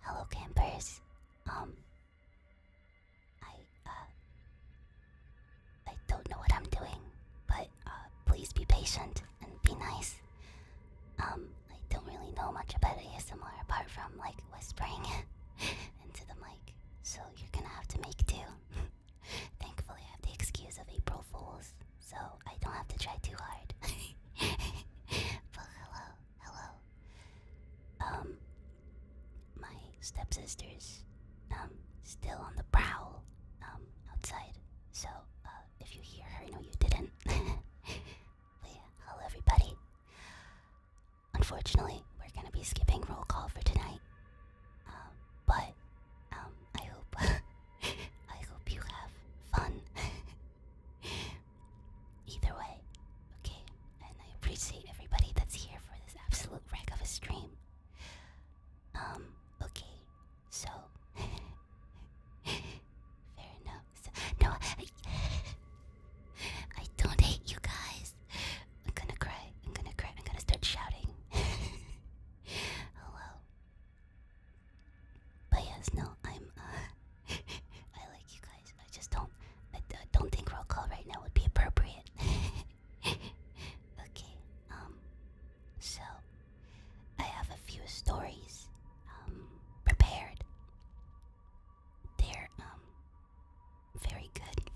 Hello, Kampers. I, I don't know what I'm doing, but, please be patient and be nice. I don't really know much about ASMR apart from, like, whispering into the mic, so you're gonna have to make do. Thankfully, I have the excuse of April Fools, so I don't have to try too hard. But hello. My stepsister's, still on the prowl, outside. So, if you hear her, no you didn't. But yeah, hello everybody. Unfortunately, we're gonna be skipping roll call for tonight. But, I hope, I hope you have fun. Either way, okay? And I appreciate everybody that's here for this absolute wreck of a stream. Okay, so fair enough. So, no, I don't hate you guys. I'm gonna cry. I'm gonna start shouting. Hello. But yes, no, I like you guys. I just don't think roll call right now would be appropriate. Okay, so I have a few stories prepared. They're very good.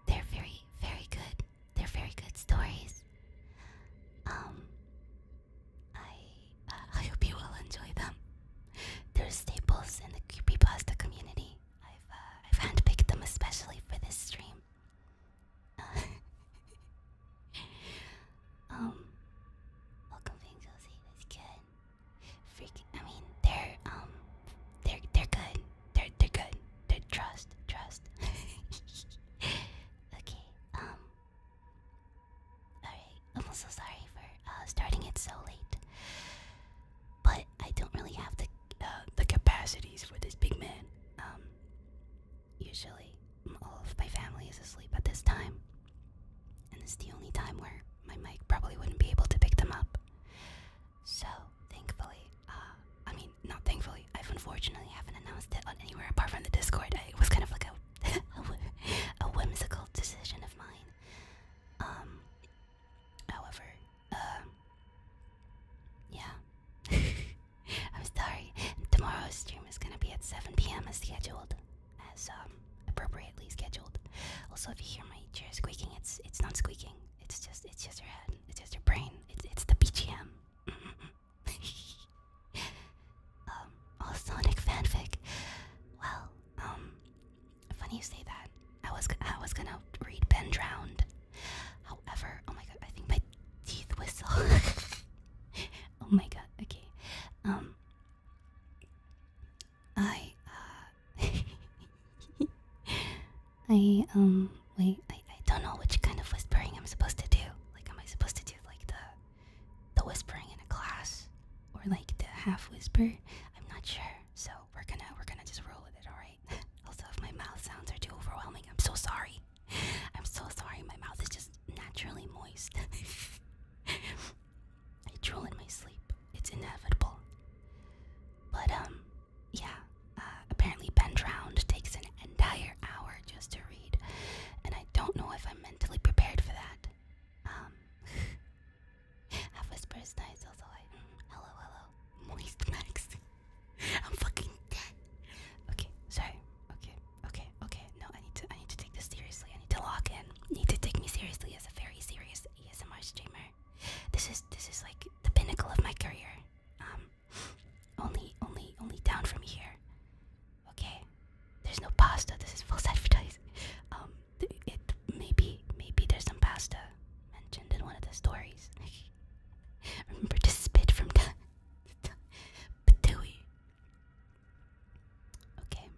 They're very good. They're very good stories. I hope you will enjoy them. They're staples in the creepypasta community. I've handpicked them especially for this stream. Welcome things, Josie. That's good. I mean, they're good. They're good. They're trust. Okay, alright. I'm also sorry for starting it so late. But I don't really have the capacities for this big man. Usually all of my family is asleep at this time. And it's the only time where my mic probably wouldn't be able to pick them up. So, thankfully, not thankfully, I've unfortunately haven't announced it on anywhere apart from the Discord. It was kind of like a whimsical decision of mine. However, yeah. I'm sorry. Tomorrow's stream is gonna be at 7 p.m. as scheduled. Appropriately scheduled. Also, if you hear my chair squeaking, it's not squeaking. It's just your head. It's just your brain. It's the BGM. All Sonic fanfic. Well, funny you say that. I was gonna read Ben Drowned. However, oh my god, I think my teeth whistle. Oh my god, okay. Wait, I don't know which kind of whispering I'm supposed to do. Like, am I supposed to do, like, the whispering in a class? Or, like, the half whisper? I'm not sure. So, we're gonna just roll with it, alright? Also, if my mouth sounds are too overwhelming, I'm so sorry. My mouth is just naturally moist. I drool in my sleep. It's inevitable. But, yeah. Apparently Ben Drowned takes an entire hour just to read. And I don't know if I'm mentally prepared for that. Half whisper is nice. Also, hello. Moist Max. I'm fucking dead. Okay, sorry. Okay. No, I need to take this seriously. I need to lock in. You need to take me seriously as a very serious ASMR streamer. This is like the pinnacle of my career. Only down from here. Okay. There's no pasta. This is false advertising. Maybe there's some pasta mentioned in one of the stories. Remember to spit from the Patooey. Okay.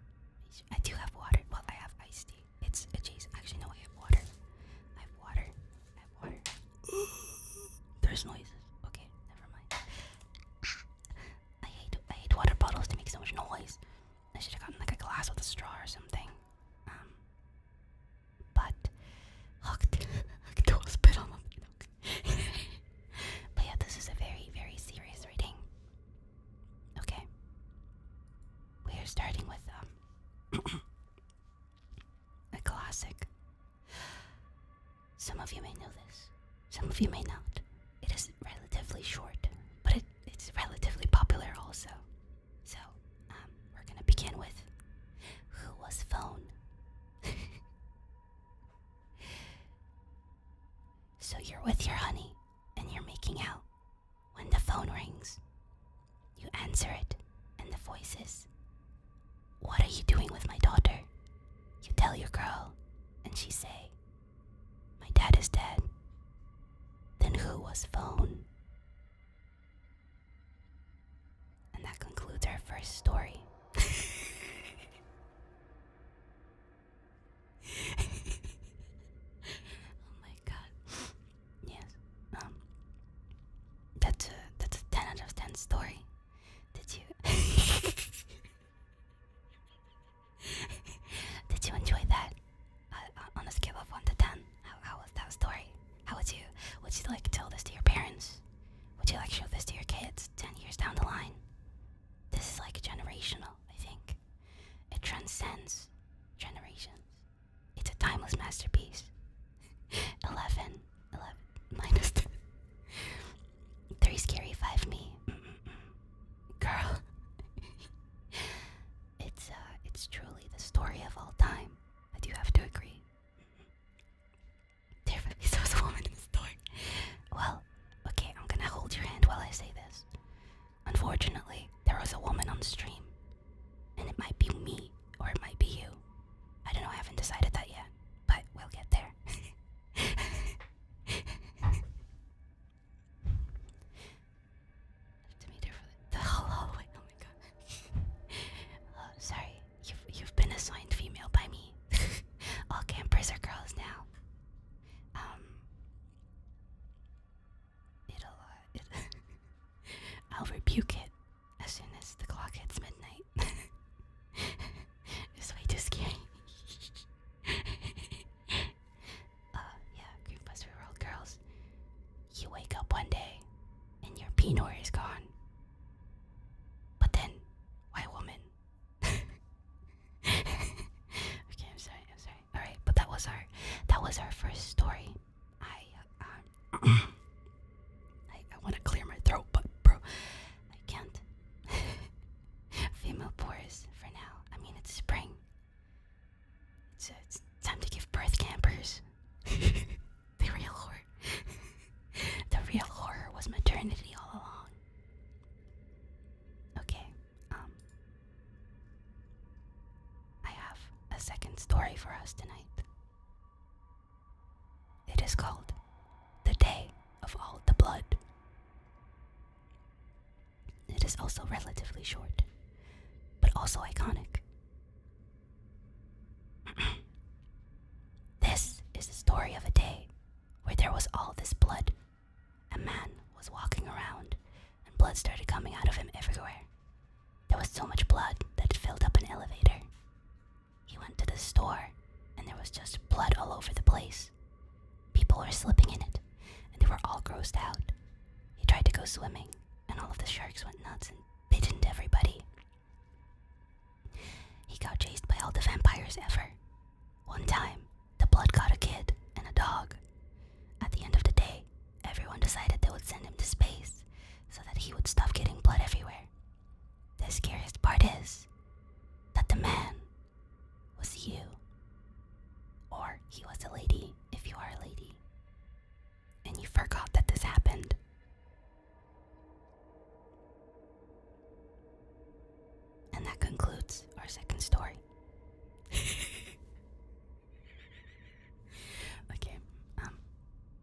I do have water. Well, I have iced tea. It's adjacent. Actually, no, I have water. There's noises. Okay, never mind. I hate water bottles. They make so much noise. I should have gotten like a glass with a straw or something. But hooked. Don't spit on them. But yeah, this is a very, very serious reading. with a classic. Some of you may know this, some of you may not. It is relatively short, but it's relatively popular also. So, we're gonna begin with Who Was Phone? So you're with your honey, and you're making out. When the phone rings, you answer it, and the voice is, "What are you doing with my daughter?" You tell your girl, and she say, "My dad is dead." Then who was phone? And that concludes our first story. Oh my god. Yes. That's a 10 out of 10 story. Did you Did you enjoy that? On a scale of 1 to 10, how was that story? How would you like tell this to your parents? Would you like show this to your kids 10 years down the line? This is like generational, I think. It transcends generations. It's a timeless masterpiece. 11 minus 2. 3 scary, 5 me. Girl. It's truly the story of all time. I do have to agree. There was a woman in the store. Well, okay, I'm gonna hold your hand while I say this. Unfortunately, there was a woman on the stream. And it might be me, or it might be you. I don't know, I haven't decided that yet. But we'll get there. The whole hallway, oh my god. Sorry, you've been assigned female by me. All campers are girls now. I'll rebuke it as soon as the clock hits midnight. It's way too scary. Yeah, creepypasta for all girls. You wake up one day and your penor is gone. But then, why woman? Okay, I'm sorry. Alright, but that was our first story. I want to clear my throat, but bro, I can't. Female pores for now. I mean, it's spring. It's time to give birth, campers. The real horror. The real horror was maternity all along. Okay, I have a second story for us tonight. It is called The Day of All the Blood. It is also relatively short, but also iconic. This is the story of a day where there was all this blood. A man was walking around, and blood started coming out of him everywhere. There was so much blood that it filled up an elevator. He went to the store, and there was just blood all over the place. People were slipping in it, and they were all grossed out. He tried to go swimming, and all of the sharks went nuts and bit into everybody. He got chased by all the vampires ever. One time, the blood got a kid and a dog. At the end of the day, everyone decided they would send him to space so that he would stop getting blood everywhere. The scariest part is that the man was you. Or he was a lady, if you are a lady. And you forgot that this happened. And that concludes our second story. Okay,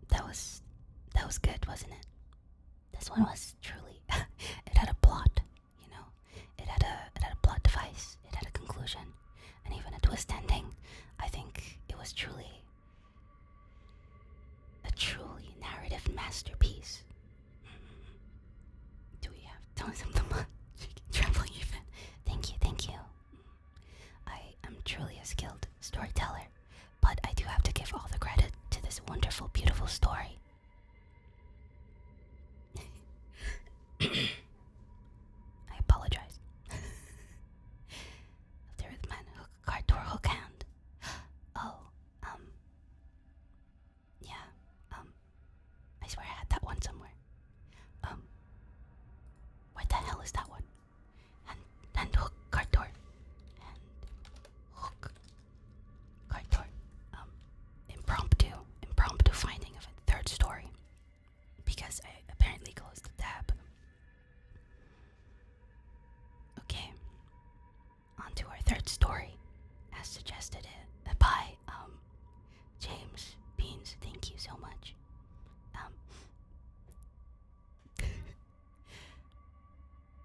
that was good, wasn't it? This one was truly, it had a plot, you know? It had a plot device, it had a conclusion, and even a twist ending. I think it was truly a truly narrative masterpiece. Do we have tons of them? Trembling even. Thank you. I am truly a skilled storyteller, but I do have to give all the credit to this wonderful, beautiful story. I apologize. third story, as suggested by James Beans. Thank you so much.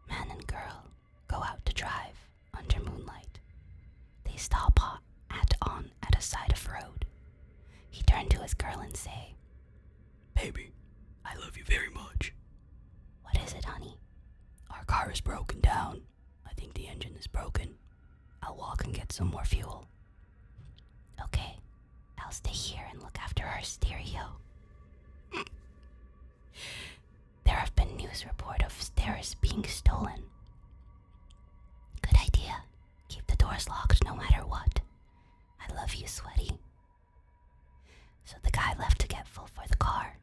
Man and girl go out to drive under moonlight. They stop at a side of road. He turned to his girl and say, "Baby, I love you very much." "What is it, honey?" "Our car is broken down. I think the engine is broken. I'll walk and get some more fuel." "Okay, I'll stay here and look after our stereo." There have been news report of stereos being stolen. "Good idea. Keep the doors locked no matter what. I love you, sweaty." So the guy left to get full for the car.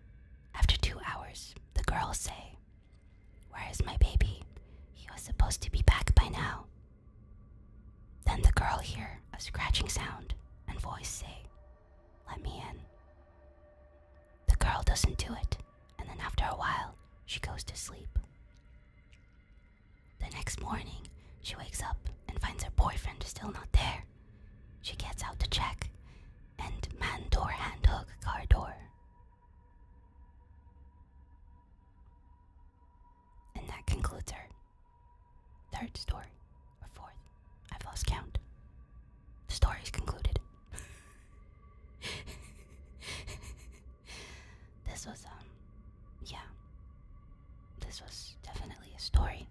After 2 hours, the girls say, "Where is my baby? He was supposed to be back by now." Then the girl hear a scratching sound and voice say, "Let me in." The girl doesn't do it, and then after a while, she goes to sleep. The next morning, she wakes up and finds her boyfriend still not there. She gets out to check, and man door hand hook car door. And that concludes her third story, or fourth. I've lost count. The story's concluded. This was, this was definitely a story.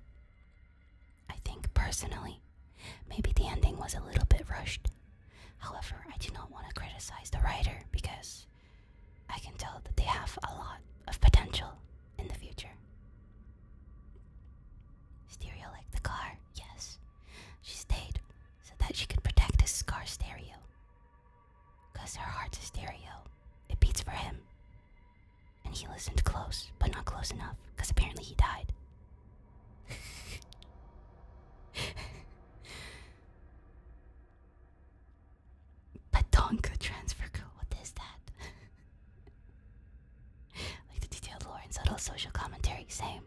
I think personally, maybe the ending was a little bit rushed. However, I do not want to criticize the writer because I can tell that they have a lot of potential in the future. Stereo like the car, yes. She stayed so that she could protect his car stereo. Because her heart's a stereo. It beats for him. And he listened close, but not close enough, because apparently he died. Badonka transfer code, what is that? Like the detailed lore and subtle social commentary, same.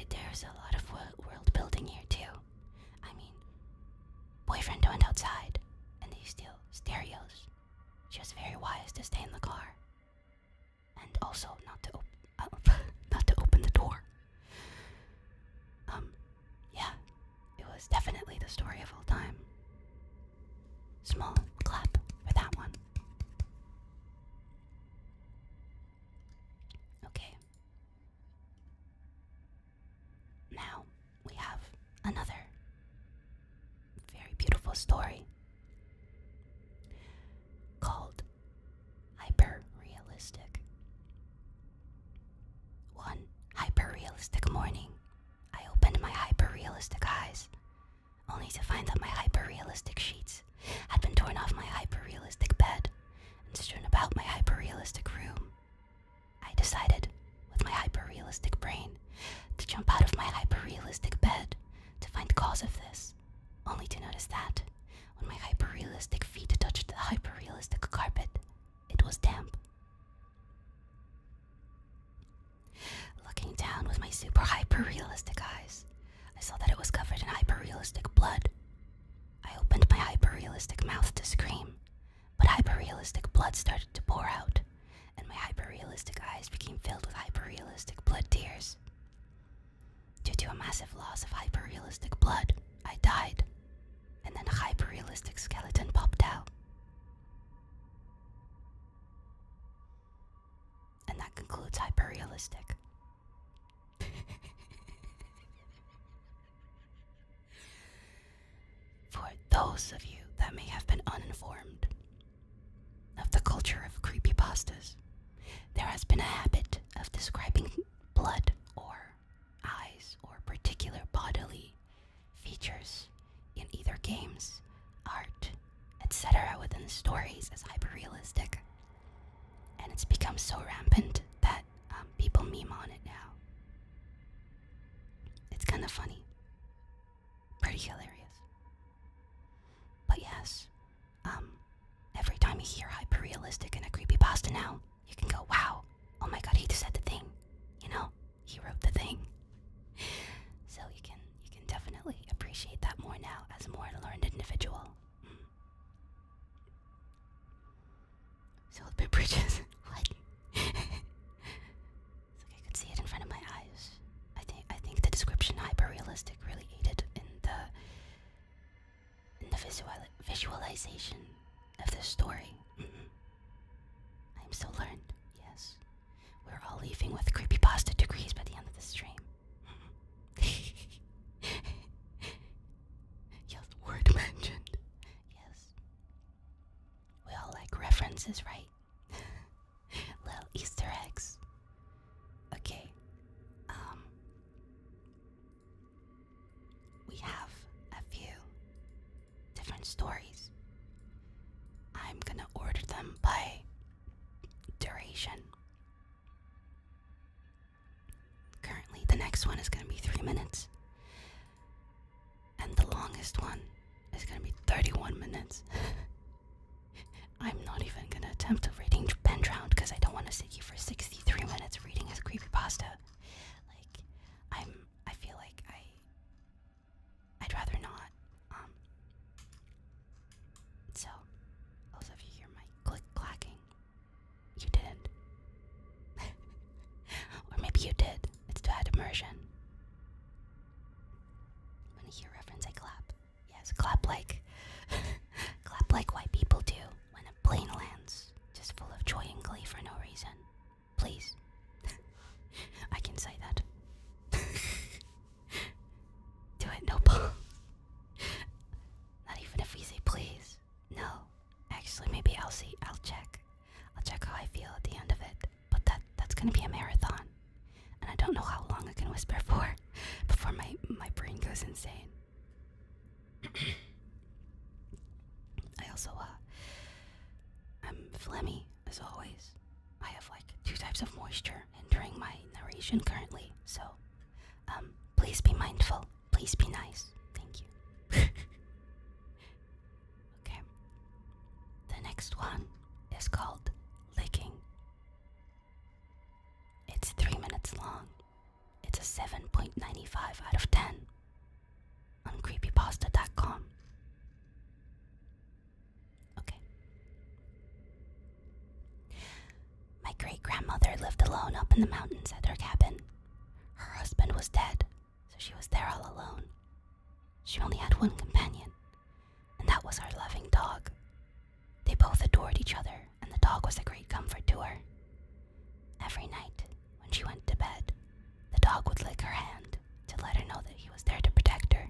There's a lot of world building here too. I mean, boyfriend went outside, and they steal stereos. She was very wise to stay in the car. And also not to open the door. Yeah, it was definitely the story of all time. Small clap for that one. Okay. Now we have another very beautiful story called Hyper-Realistic. One hyper-realistic morning, I opened my hyper-realistic eyes, only to find that my hyper-realistic sheets had been torn off my hyper-realistic bed and strewn about my hyper-realistic room. I decided, with my hyper-realistic brain, to jump out of my hyper-realistic bed to find the cause of this, only to notice that, when my hyper-realistic feet touched the hyper-realistic carpet, it was damp. Looking down with my super hyper-realistic eyes, I saw that it was covered in hyper-realistic blood. I opened my hyper-realistic mouth to scream, but hyper-realistic blood started to pour out, and my hyper-realistic eyes became filled with hyper-realistic blood tears. Due to a massive loss of hyper-realistic blood, I died, and then a hyper-realistic skeleton popped out. And that concludes hyper-realistic. For those of you that may have been uninformed of the culture of creepypastas, there has been a habit of describing blood or eyes or particular bodily features in either games, art, etc. within stories as hyper-realistic. And it's become so rampant that people meme on it now. It's kind of funny. Pretty hilarious. But yes, every time you hear hyper-realistic in a creepypasta now, you can go, wow, oh my god, he just said the thing. You know, he wrote the thing. So you can definitely appreciate that more now as more learned visualization of the story. I'm so learned, yes. We're all leaving with creepypasta degrees by the end of the stream. Yes, word mentioned. Yes. We all like references, right? Little Easter eggs. Okay. We have a few different stories. I'm gonna order them by duration. Currently, the next one is gonna be 3 minutes. And the longest one is gonna be 31 minutes. I'm not even gonna attempt a reading pen drown because I don't want to sit you for 63 minutes reading a creepypasta. Like, I feel like I'd rather not. So, also if you hear my clacking, you didn't. Or maybe you did. It's to add immersion. When I hear reference, I clap. Yes, clap like clap like white people do when a plane lands, just full of joy and glee for no reason. Please. I can say that. Do it, no Paul. Not even if we say please. No. Actually, maybe I'll check. I'll check how I feel at the end of it. But that's gonna be a marathon. And I don't know how long I can whisper for before my brain goes insane. I also, I'm phlegmy, as always. I have like 2 types of moisture hindering my narration currently, so, please be mindful. Please be nice. Thank you. Okay. The next one is called Licking. It's 3 minutes long. It's a 7.95 out of 10 on creepypasta.com. Okay. My great-grandmother lived alone up in the mountains at her cabin. Her husband was dead, so she was there all alone. She only had one companion, and that was our loving dog. They both adored each other, and the dog was a great comfort to her. Every night, when she went to bed, the dog would lick her hand to let her know that he was there to protect her.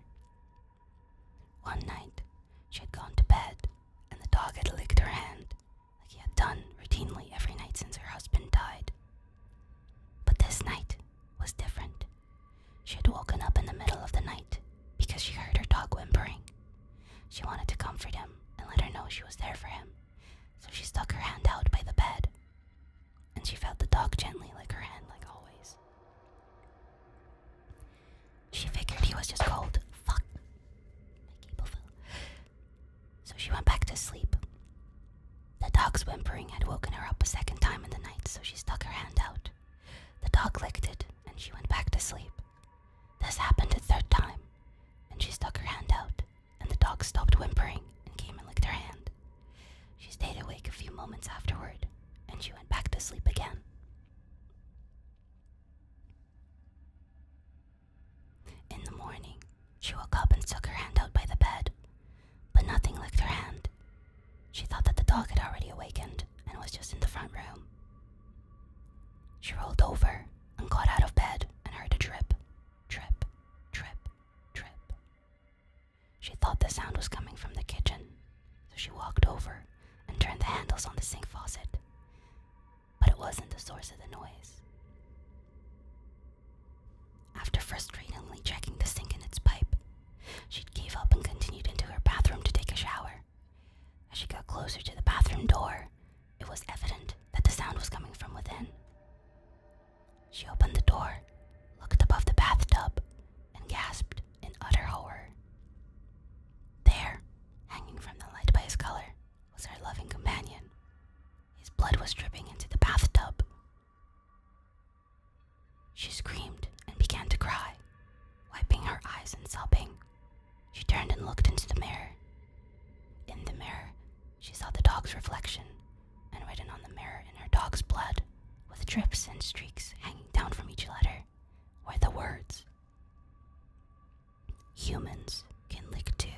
One night, she had gone to bed, and the dog had licked her hand, like he had done routinely every night since her husband died. But this night was different. She had woken up in the middle of the night because she heard her dog whimpering. She wanted to comfort him and let her know she was there for him, so she stuck her hand out by the bed, and she felt the dog gently lick her hand like always. She figured he was just cold. Fuck. My cable fell. So she went back to sleep. The dog's whimpering had woken her up a second time in the night, so she stuck her hand out. The dog licked it, and she went back to sleep. This happened a third time, and she stuck her hand out, and the dog stopped whimpering and came and licked her hand. She stayed awake a few moments afterward, and she went back to sleep again. In the morning, she woke up and stuck her hand out by the bed, but nothing licked her hand. She thought that the dog had already awakened and was just in the front room. She rolled over and got out of bed and heard a drip, drip, drip, drip. She thought the sound was coming from the kitchen, so she walked over and turned the handles on the sink faucet. But it wasn't the source of the noise. After frustratingly checking the sink and its pipe, she gave up and continued into her bathroom to take a shower. As she got closer to the bathroom door, it was evident that the sound was coming from within. She opened the door, looked above the bathtub, and gasped in utter horror. There, hanging from the light by his collar, was her loving companion. His blood was dripping into the bathtub. She screamed and began to cry, wiping her eyes and sobbing. She turned and looked into the mirror. In the mirror, she saw the dog's reflection, and written on the mirror in her dog's blood, with drips and streaks hanging down from each letter, were the words, "Humans can lick too."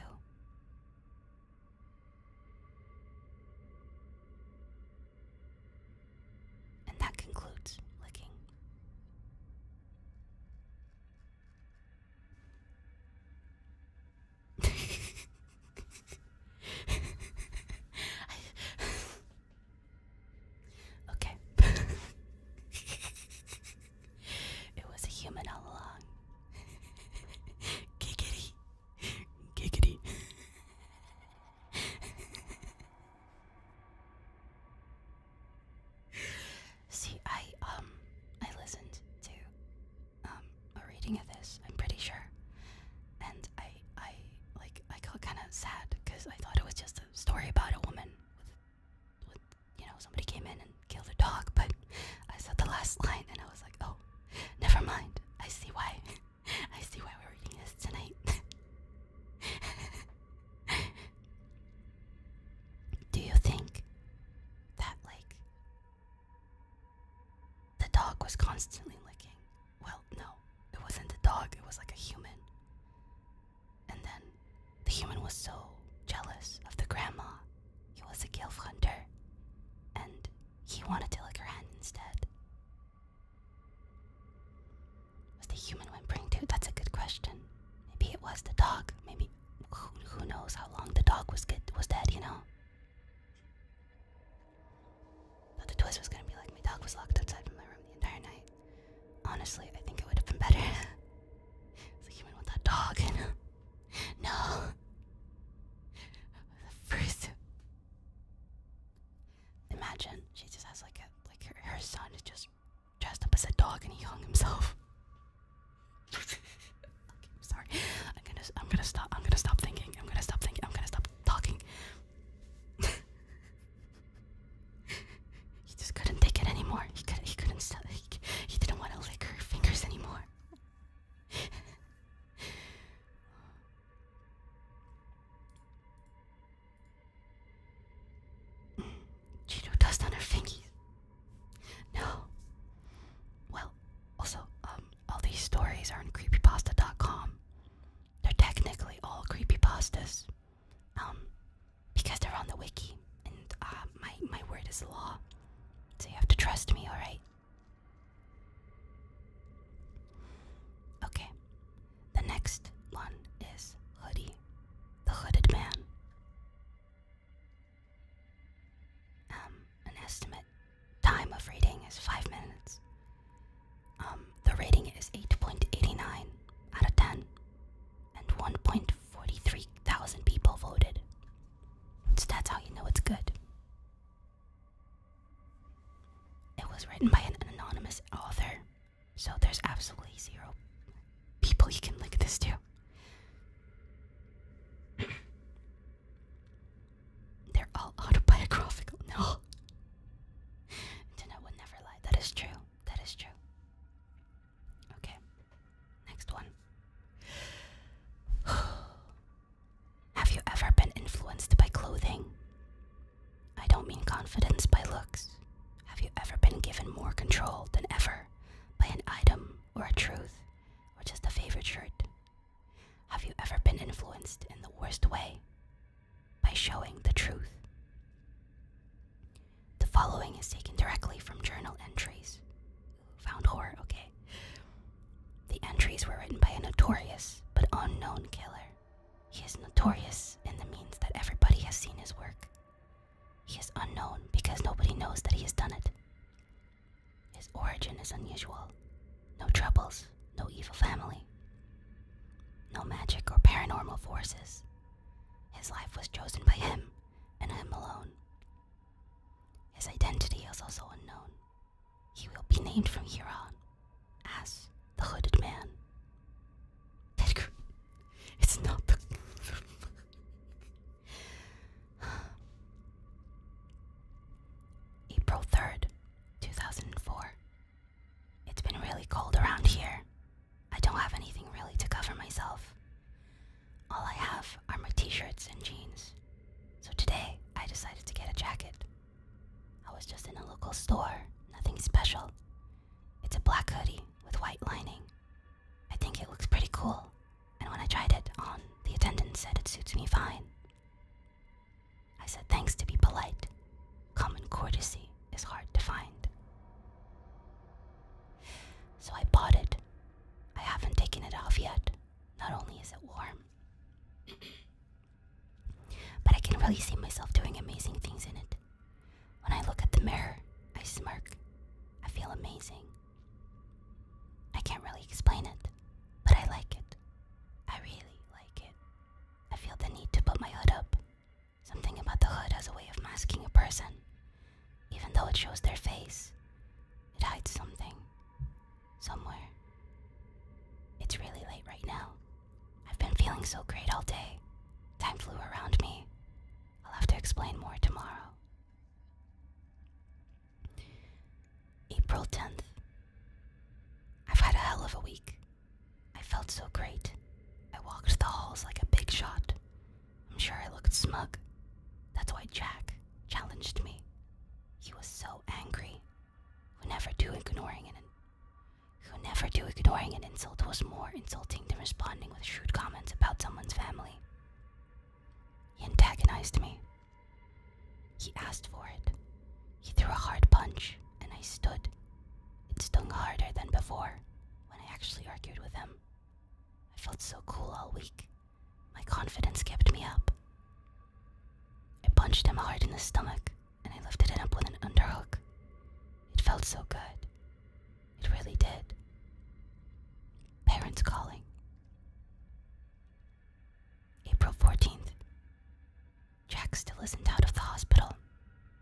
because I thought it was just a story about a woman with somebody came in and killed her dog, but I said the last line and I was like, oh, never mind. I see why we're reading this tonight. Do you think that, like, the dog was constantly licking? Well, no, it wasn't the dog, it was like a human. And then the human was so jealous of the grandma. He was a gilf hunter, and he wanted to lick her hand instead. Was the human whimpering too? That's a good question. Maybe it was the dog. Maybe, who knows how long the dog was dead, Thought the twist was gonna be like, my dog was locked outside from my room the entire night. Honestly, I think it would have been better. It's a human with that dog, No. The first. Imagine she just has like her son is just dressed up as a dog and he hung himself. Okay, I'm sorry. I'm gonna stop thinking. I'm gonna stop talking. He just couldn't take it anymore. He couldn't stop. He didn't want to lick her fingers anymore. Cheeto dust on her fingies. No. Well, also, all these stories are on creepypasta.com. They're technically all creepypastas. Because they're on the wiki, and my word is law. So you have to trust me, alright? Okay. The next one is Hoodie, the Hooded Man. An estimate time of reading is 5 minutes. The rating is 8.89 out of 10, and 1.43 thousand people voted. So that's how you know it's good. It was written by an anonymous author, so there's absolutely 0 people you can link this to. They're all autobiographical. No. Internet would never lie. That is true. Okay. Next one. Have you ever been influenced by clothing? I don't mean confidence by looks. Have you ever been given more control than ever by an item or a truth or just a favorite shirt? Have you ever been influenced in the worst way by showing the truth? The following is taken directly from journal entries. Found horror, okay. The entries were written by a notorious but unknown killer. He is notorious in the means that everybody has seen his work. He is unknown because nobody knows that he has done it. His origin is unusual. No troubles, no evil family. No magic or paranormal forces. His life was chosen by him and him alone. His identity is also unknown. He will be named from here on as the Hooded Man. It's not the... April 3rd, 2004. It's been really cold around here. I don't have anything really to cover myself. All I have are my t-shirts and jeans. So today, I decided to get a jacket. I was just in a local store, nothing special. It's a black hoodie with white lining. I think it looks pretty cool, and when I tried it on, the attendant said it suits me fine. I said thanks to be polite. Common courtesy is hard to find. So I bought it. I haven't taken it off yet. Not only is it warm, but I can really see myself doing amazing things in it. When I look at the mirror, I smirk. I feel amazing. I can't really explain it, but I like it. I really like it. I feel the need to put my hood up. Something about the hood has a way of masking a person. Even though it shows their face, it hides something. Somewhere. It's really late right now. I've been feeling so great all day. Time flew around me. felt smug. That's why Jack challenged me. He was so angry. Who never do ignoring an insult was more insulting than responding with shrewd comments about someone's family. He antagonized me. He asked for it. He threw a hard punch, and I stood. It stung harder than before when I actually argued with him. I felt so cool all week. My confidence kept me up. I punched him hard in the stomach, and I lifted it up with an underhook. It felt so good. It really did. Parents calling. April 14th. Jack still isn't out of the hospital.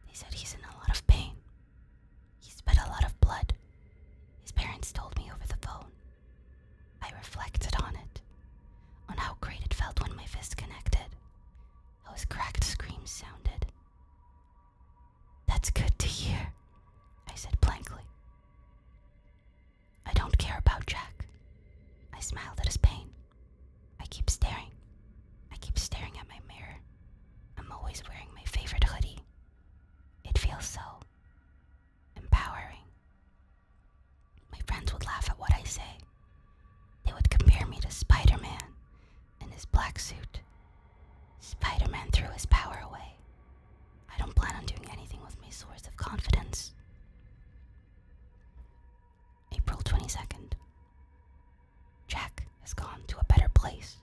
They said he's in a lot of pain. He spit a lot of blood. His parents told me over the phone. I reflected on it, on how great it felt when my fist connected, how his cracked screams sounded. That's good to hear, I said blankly. I don't care about Jack. I smiled at his pain. I keep staring. I keep staring at my mirror. I'm always wearing my favorite hoodie. It feels so empowering. My friends would laugh at what I say. They would compare me to Spider-Man in his black suit. Spider-Man threw his power away. I don't plan on doing anything with my source of confidence. April 22nd. Jack has gone to a better place.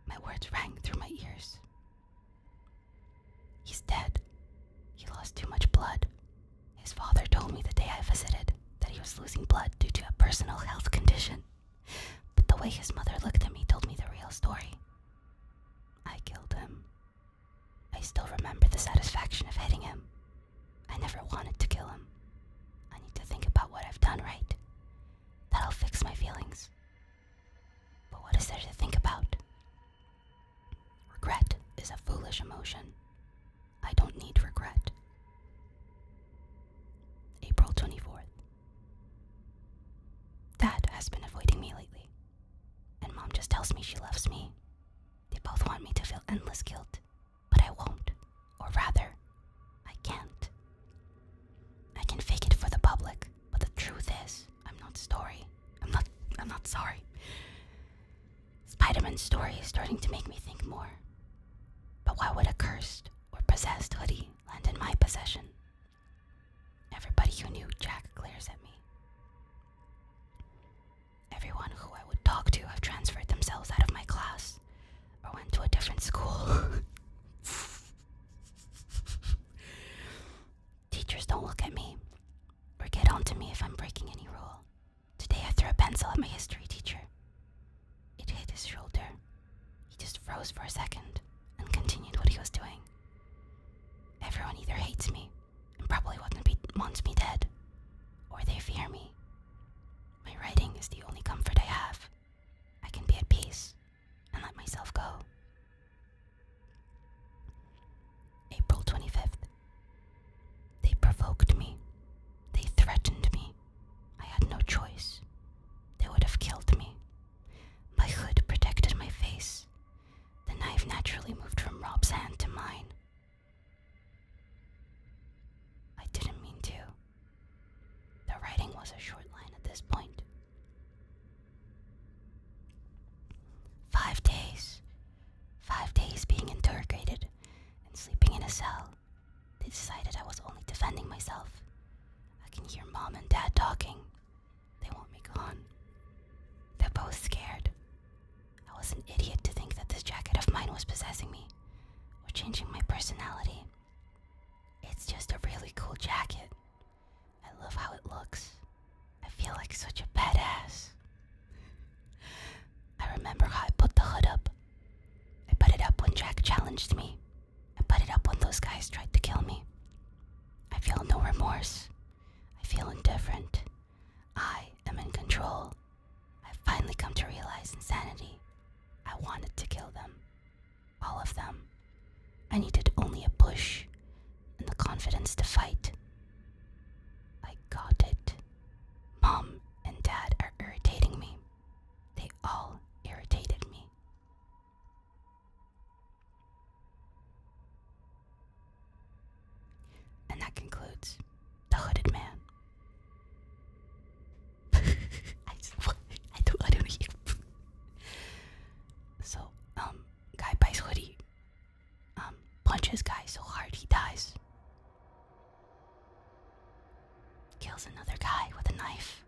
My words rang through my ears. He's dead. He lost too much blood. His father told me the day I visited that he was losing blood due to a personal health condition. But the way his mother looked at me told me the real story. I killed him. I still remember the satisfaction of hitting him. I never wanted to kill him. I need to think about what I've done right. That'll fix my feelings. But what is there to think about? Regret is a foolish emotion. I don't need regret. April 24th. Dad has been avoiding me lately, and Mom just tells me she loves me. They both want me to feel endless guilt, but I won't. Or rather, I can't. I can fake it for the public, but the truth is, I'm not sorry. Spider-Man's story is starting to make me think more. But why would a cursed or possessed hoodie land in my possession? Everybody who knew Jack glares at me. Everyone who I would talk to have transferred themselves out of my class or went to a different school. Teachers don't look at me or get on to me if I'm breaking any rule. Today I threw a pencil at my history teacher. It hit his shoulder. He just froze for a second and continued what he was doing. Everyone either hates me and probably wants me dead, or they fear me. My writing is the only comfort I have. I can be at peace and let myself go. April 25th. They provoked me. They threatened me. I had no choice. They would have killed me. My hood protected my face. The knife naturally moved from Rob's hand to mine. I didn't mean to. The writing was a short line at this point. 5 days. 5 days being interrogated and sleeping in a cell. They decided I was only defending myself. I can hear Mom and Dad talking. They want me gone. They're both scared. I was an idiot to think that this jacket of mine was possessing me or changing my personality. It's just a really cool jacket. I love how it looks. I feel like such a badass. I remember how I put the hood up. I put it up when Jack challenged me. I put it up when those guys tried to kill me. I feel no remorse. I feel indifferent. I am in control. I've finally come to realize insanity. I wanted to kill them. All of them. I needed only a push and the confidence to fight. I got it. Mom and Dad are irritating me. They all irritated me. punches guy so hard he dies. Kills another guy with a knife.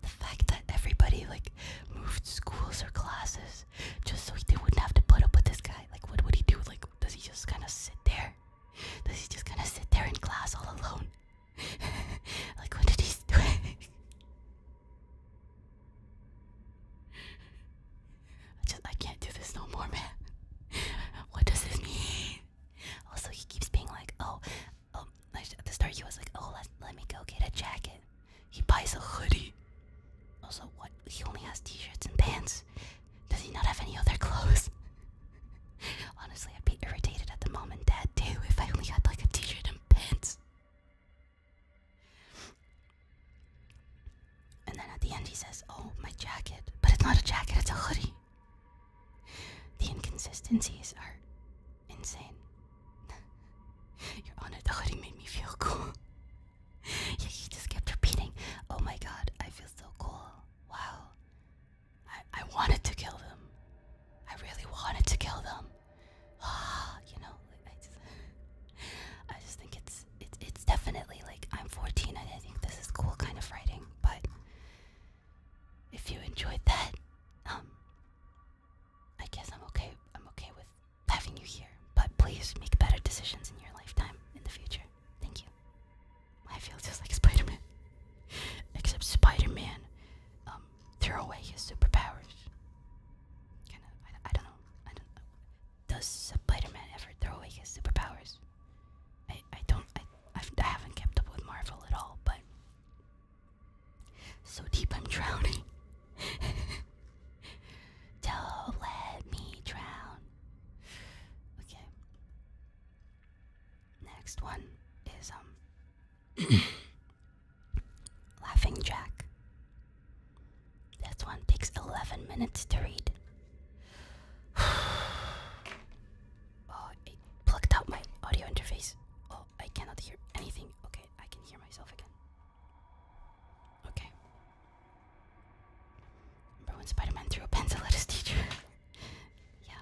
The fact that everybody like moved schools or classes just so they wouldn't have to put up with this guy. Like, what would he do? Like, does he just kind of sit there? Does he just kind of sit there in class all alone? Like, what did he do? I can't do this no more, man. What does this mean? Also, he keeps being like, at the start he was like, let me go get a jacket. He buys a hoodie. Also, what? He only has t-shirts and pants. Does he not have any other clothes? Honestly, I'd be irritated at the mom and dad too if I only had like a t-shirt and pants. And then at the end he says, oh, my jacket. But it's not a jacket, it's a hoodie. The inconsistencies are insane. Your Honor, the hoodie made me feel cool. Yeah, he just kept repeating, oh my god, I feel so cool. Wow. I wanted to kill them. I really wanted to kill them. You know, I just think it's definitely like, I'm 14 and I think this is cool kind of writing, but if you enjoyed that, I guess I'm okay with having you here, but please make better decisions in your lifetime in the future. Thank you. I feel just like Spider-Man. Except Spider-Man threw away his superpowers. I don't know. Does Spider-Man ever throw away his superpowers? I haven't kept up with Marvel at all, but so deep I'm drowning. Don't let me drown. Okay. Next one is Laughing Jack. This one takes 11 minutes to read. Oh, it plucked out my audio interface. Oh, I cannot hear anything. Okay, I can hear myself again. Okay. Remember when Spider-Man threw a pencil at his teacher? Yeah,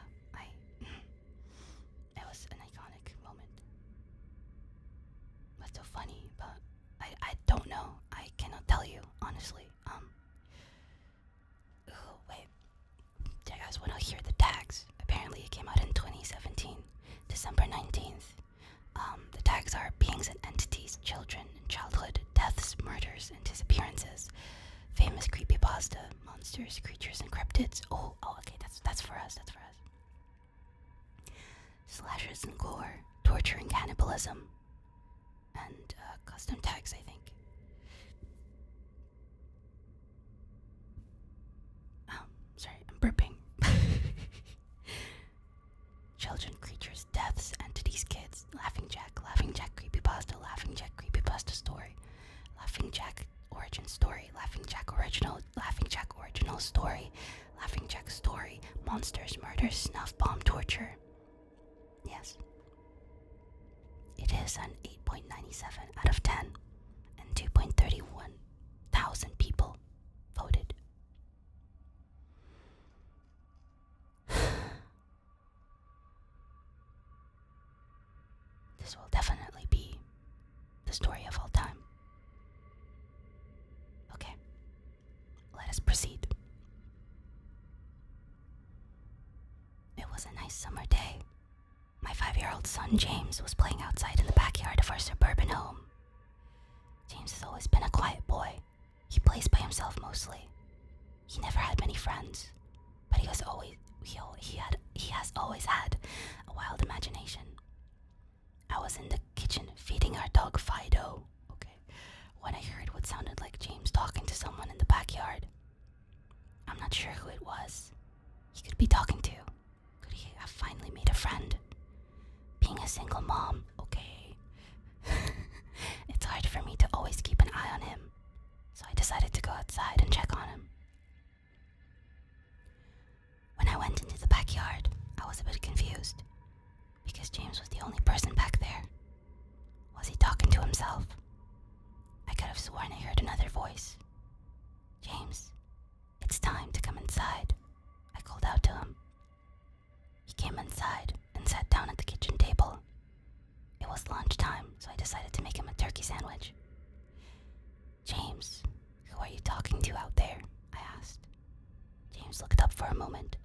it was an iconic moment. What's so funny, but I don't know. I cannot tell you, honestly. Wait. Do you guys want to hear the tags? Apparently it came out in 2017, December 19th. The tags are beings and entities, children and childhood, deaths, murders, and disappearances, famous creepypasta, monsters, creatures, and cryptids. Oh, okay, that's for us, Slashers and gore, torture and cannibalism, and custom tags, I think. Sorry, I'm burping. Children, creatures, deaths, entities, kids, Laughing Jack creepypasta, Laughing Jack creepypasta story, Laughing Jack origin story, Laughing Jack original story, Laughing Jack story, monsters, murders, snuff bomb, torture. Yes. It is an 8.97 out of 10, and 2.31 thousand people voted. This will definitely be the story of all time. Okay, let us proceed. It was a nice summer day. My 5-year-old son James was playing outside in the backyard of our suburban home. James has always been a quiet boy. He plays by himself mostly. He never had many friends, but he has always had a wild imagination. I was in the kitchen feeding our dog Fido, when I heard what sounded like James talking to someone in the backyard. I'm not sure who it was. He could be talking to. Could he have finally made a friend? Being a single mom, it's hard for me to always keep an eye on him, so I decided to go outside and check on him. When I went into the backyard, I was a bit confused, because James was the only person back there. Was he talking to himself? I could have sworn I heard another voice. James, it's time to come inside, I called inside and sat down at the kitchen table. It was lunchtime, so I decided to make him a turkey sandwich. "James, who are you talking to out there?" I asked. James looked up for a moment.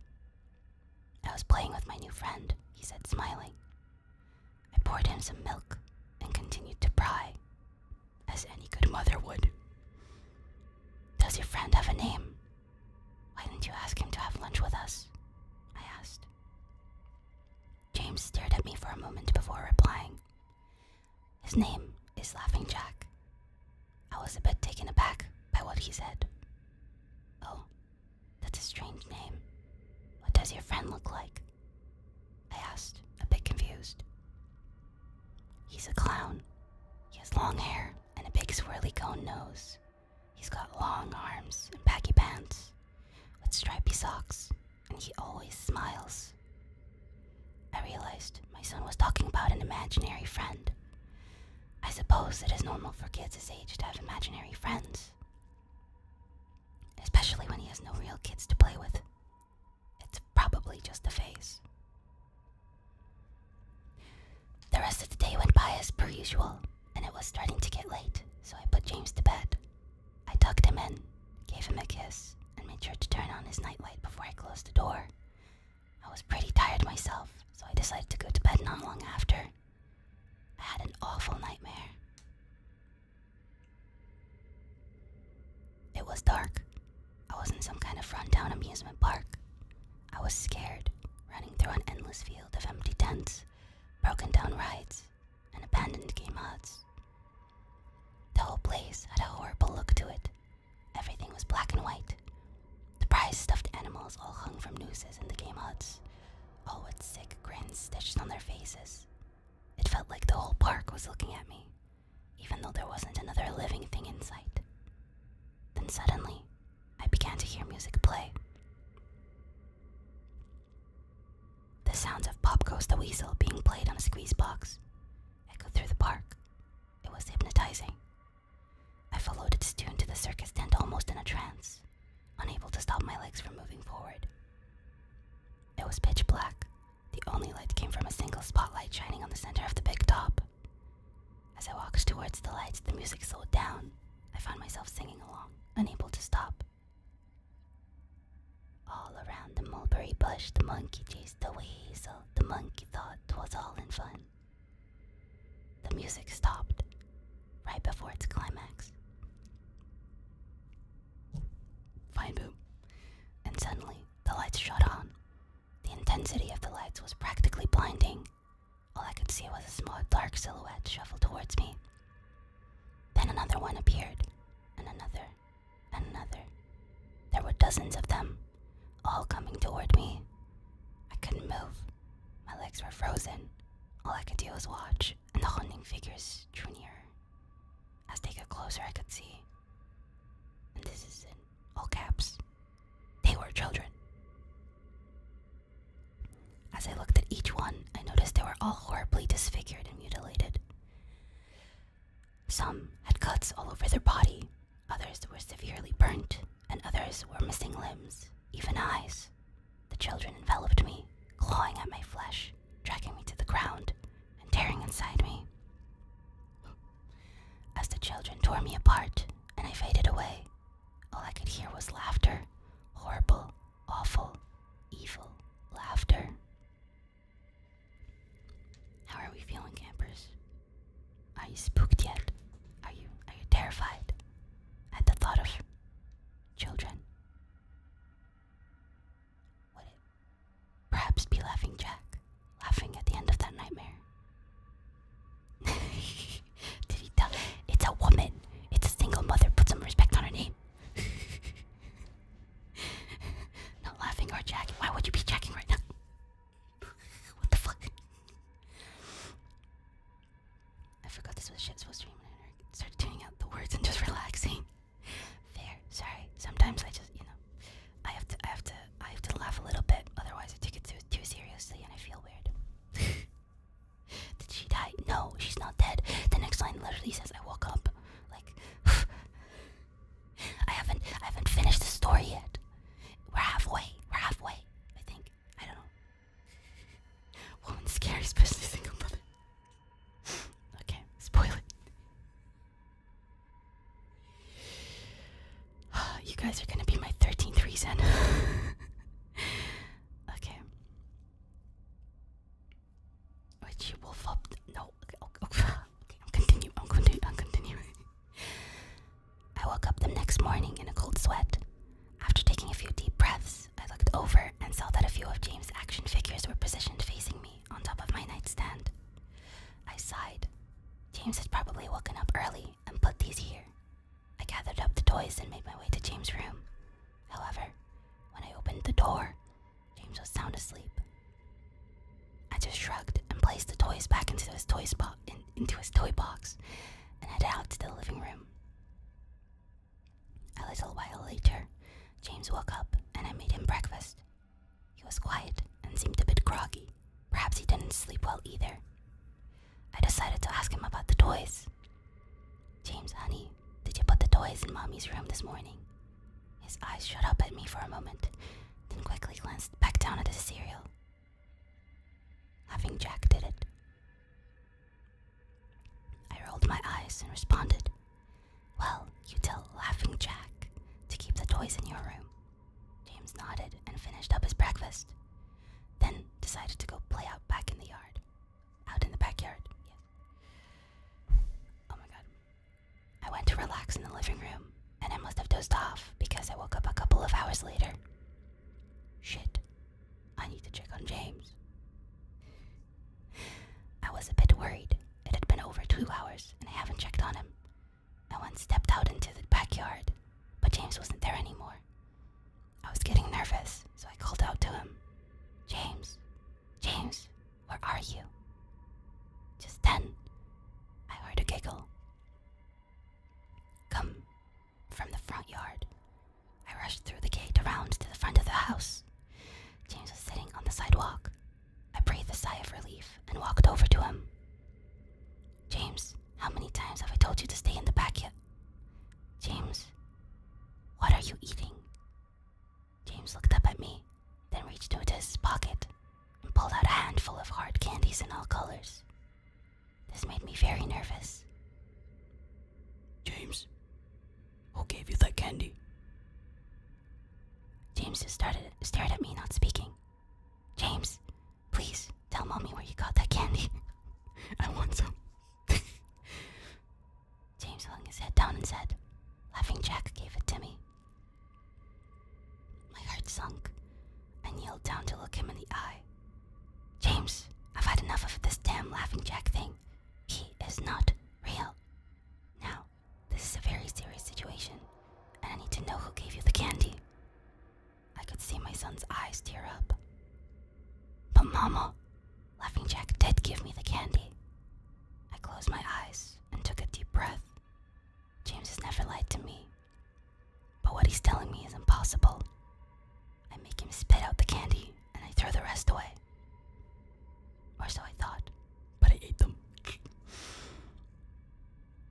"I was playing with my new friend," he said, smiling. I poured him some milk and continued to pry, as any good mother would. "Does your friend have a name? Why didn't you ask him to have lunch with us?" I asked. James stared at me for a moment before replying. "His name is Laughing Jack." I was a bit taken aback by what he said. "Oh, that's a strange name. What does your friend look like?" I asked, a bit confused. "He's a clown. He has long hair and a big swirly cone nose. He's got long arms and baggy pants with stripy socks, and he always smiles." I realized my son was talking about an imaginary friend. I suppose it is normal for kids his age to have imaginary friends, especially when he has no real kids to play with. It's probably just a phase. The rest of the day went by as per usual, and it was starting to get late, so I put James to bed. I tucked him in, gave him a kiss, and made sure to turn on his nightlight before I closed the door. I was pretty tired myself, so I decided to go to bed not long after. I had an awful nightmare. It was dark. I was in some kind of rundown amusement park. I was scared, running through an endless field of empty tents, broken down rides, and abandoned game huts. The whole place had a horrible look to it. Everything was black and white. The prized stuffed animals all hung from nooses in the game huts, all with sick grins stitched on their faces. It felt like the whole park was looking at me, even though there wasn't another living thing in sight. Then suddenly, I began to hear music play. The sounds of Pop Goes the Weasel being played on a squeeze box echoed through the park. It was hypnotizing. I followed its tune to the circus tent almost in a trance, unable to stop my legs from moving forward. It was pitch black. The only light came from a single spotlight shining on the center of the big top. As I walked towards the lights, the music slowed down. I found myself singing along, unable to stop. All around the mulberry bush, the monkey chased the weasel. The monkey thought 'twas all in fun. The music stopped, right before its climax. Fine, boom. And suddenly, the lights shut on. The intensity of the lights was practically blinding. All I could see was a small dark silhouette shuffle towards me. Then another one appeared, and another, and another. There were dozens of them, all coming toward me. I couldn't move. My legs were frozen. All I could do was watch, and the haunting figures drew nearer. As they got closer, I could see, and this is in all caps, they were children. As I looked at each one, I noticed they were all horribly disfigured and mutilated. Some had cuts all over their body, others were severely burnt, and others were missing limbs, even eyes. The children enveloped me, clawing at my flesh, dragging me to the ground, and tearing inside me. As the children tore me apart, and I faded away, all I could hear was laughter. Horrible, awful, evil laughter. How are we feeling, campers? Are you spooked yet? Are you terrified at the thought of children? Would it perhaps be Laughing Jack, laughing at the end of that nightmare? Did he tell? It's a woman. It's a single mother. Put some respect on her name. Not laughing our guys are gonna be my 13th reason. Okay. Which you will fuck. No. Okay, I'm continuing. I woke up the next morning in a cold sweat. After taking a few deep breaths, I looked over and saw that a few of James' action figures were positioned facing me on top of my nightstand. I sighed. James had probably woken up early and put these here. I gathered up the toys and made my way to James' room. However, when I opened the door, James was sound asleep. I just shrugged and placed the toys back into his toy box and headed out to the living room. A little while later, James woke up and I made him breakfast. He was quiet and seemed a bit groggy. Perhaps he didn't sleep well either. I decided to ask him about the toys. James, honey, did you put the toys in Mommy's room this morning? His eyes shot up at me for a moment, then quickly glanced back down at his cereal. Laughing Jack did it. I rolled my eyes and responded, well, you tell Laughing Jack to keep the toys in your room. James nodded and finished up his breakfast, then decided to go play out in the backyard. Yes. Oh my god. I went to relax in the living room, and I must have dozed off because I woke up a couple of hours later. Shit. I need to check on James. I was a bit worried. It had been over 2 hours, and I haven't checked on him. I once stepped out into the backyard, but James wasn't there anymore. I was getting nervous, so I called out to him. James, where are you? Just then, I heard a giggle. Come from the front yard. I rushed through the gate around to the front of the house. James was sitting on the sidewalk. I breathed a sigh of relief and walked over to him. James, how many times have I told you to stay in the backyard? James, what are you eating? James looked up at me, then reached into his pocket and pulled out a handful of hard candies in all colors. This made me very nervous. James, who gave you that candy? James just stared at me, not speaking. James, please tell Mommy where you got that candy. I want some. James hung his head down and said, Laughing Jack gave it to me. My heart sunk. I kneeled down to look him in the eye. James, I've had enough of this damn Laughing Jack thing. He is not real. Now, this is a very serious situation, and I need to know who gave you the candy. I could see my son's eyes tear up. But Mama, Laughing Jack did give me the candy. I closed my eyes and took a deep breath. James has never lied to me, but what he's telling me is impossible. I make him spit out the candy, and I throw the rest away. Or so I thought, but I ate them.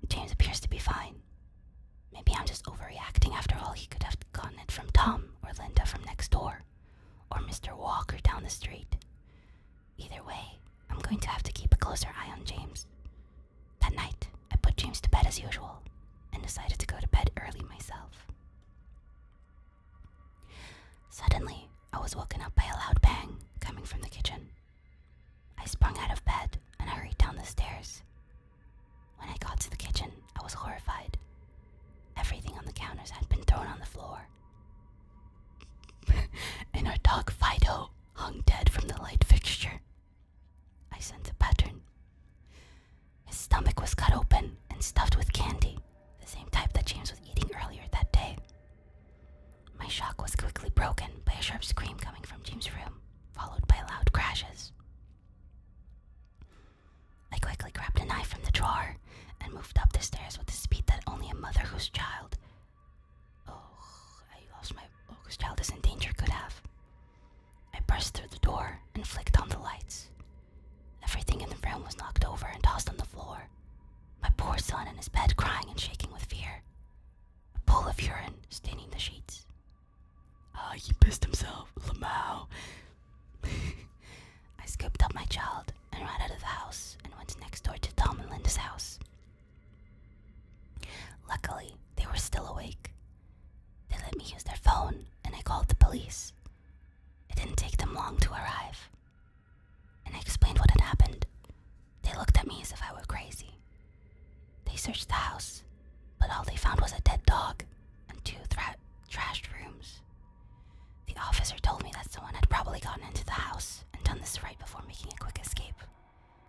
James appears to be fine. Maybe I'm just overreacting. After all, he could have gotten it from Tom or Linda from next door, or Mr. Walker down the street. Either way, I'm going to have to keep a closer eye on James. That night, I put James to bed as usual, and decided to go to bed early myself. Suddenly, I was woken up by a loud bang coming from the kitchen. I sprung out of bed and hurried down the stairs. When I got to the kitchen, I was horrified. Everything on the counters had been thrown on the floor. And our dog Fido hung dead from the light fixture. I sensed a pattern. His stomach was cut open and stuffed with candy, the same type that James was eating earlier that day. My shock was quickly broken by a sharp scream coming from James' room, followed by loud crashes. I quickly grabbed a knife from the drawer and moved up the stairs with the speed that only a mother whose child is in danger could have. I burst through the door and flicked on the lights. Everything in the room was knocked over and tossed on the floor. My poor son in his bed crying and shaking with fear. A pool of urine staining the sheets. He pissed himself, Lamau. I scooped up my child and ran out of the house and went next door to Tom and Linda's house. Luckily, they were still awake. They let me long to arrive. And I explained what had happened. They looked at me as if I were crazy. They searched the house, but all they found was a dead dog and two trashed rooms. The officer told me that someone had probably gotten into the house and done this right before making a quick escape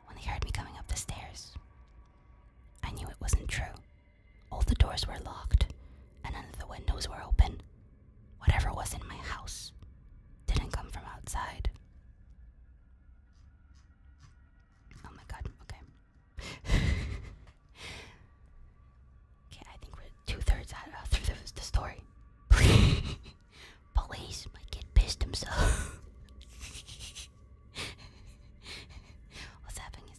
when they heard me coming up the stairs. I knew it wasn't true. All the doors were locked, and none of the windows were open. Whatever was in my house didn't come from outside. Oh my god, okay. Okay, I think we're 2/3 through the story. Police, my kid pissed himself. What's happening?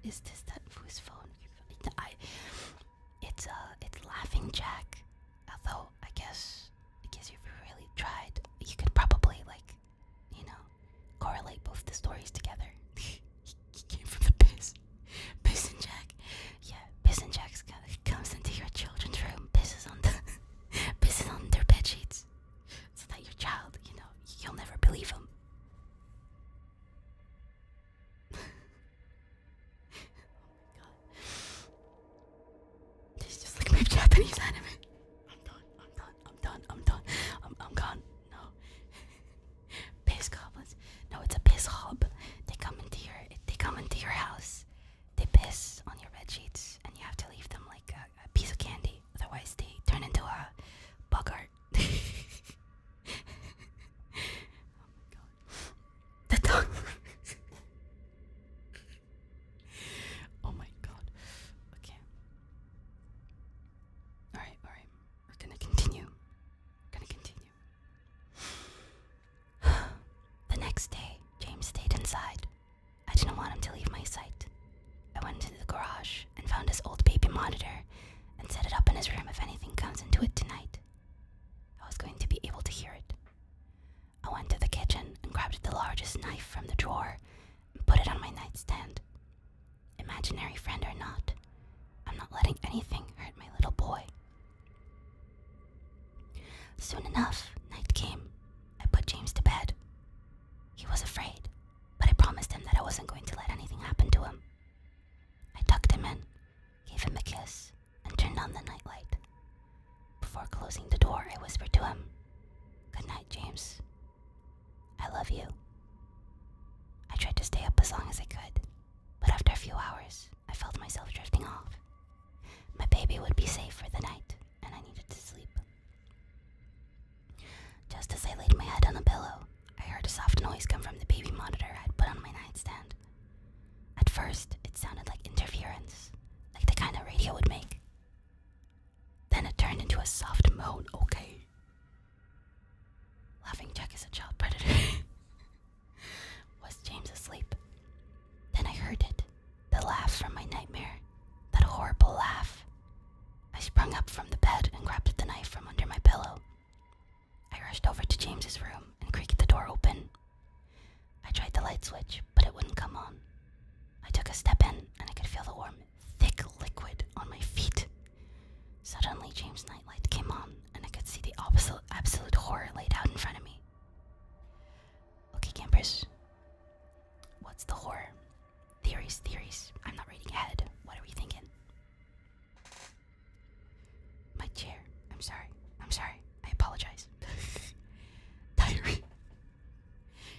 Is this that whose phone? It's Laughing Jack. Although I guess if you really tried, you could probably correlate both the stories together. He came from the piss. Piss and Jack. Yeah, Piss and Jack comes into your children's room, pisses on their bed sheets, so that your child, you'll never believe him. This is just like my Japanese anime. I'm done. I'm gone. No. Piss goblins. No, it's a piss hob. They come into your house. They piss on your bed sheets, and you have to leave them like a piece of candy. Otherwise, they turn into a bogart. Oh my god. The dog. Oh my god. Okay. Alright. We're gonna continue. The next day, James stayed inside. I didn't want him to leave my sight. I went into the garage and found his old baby monitor and set it up in his room if anything comes into it tonight. I was going to be able to hear it. I went to the kitchen and grabbed the largest knife from the drawer and put it on my nightstand. Imaginary friend or not, I'm not letting anything hurt my little boy. Soon enough, night came. I put James to bed. He was afraid, but I promised him that I wasn't going to let anything happen to him. I tucked him in, gave him a kiss, and turned on the nightlight. Before closing the door, I whispered to him, "Good night, James. I love you." I tried to stay up as long as I could, but after a few hours, I felt myself drifting off. My baby would be safe for the night, and I needed to sleep. Just as I laid my head on the pillow, I heard a soft noise come from the baby monitor I had put on my nightstand. At first, it sounded like interference, like the kind of radio would make. Then it turned into a soft moan. Okay. Laughing Jack is a child predator. Was James asleep? Then I heard it, the laugh from my nightmare, that horrible laugh. I sprung up from the bed and grabbed the knife from under my pillow. I rushed over to James's room and creaked the door open. I tried the light switch, but it wouldn't come on. I took a step in, and I could feel the warm, thick liquid on my feet. Suddenly, James' nightlight came on, and I could see the absolute horror laid out in front of me. Okay, campers. What's the horror? Theories. I'm not reading ahead. What are we thinking? My chair. I'm sorry. I apologize. Diary.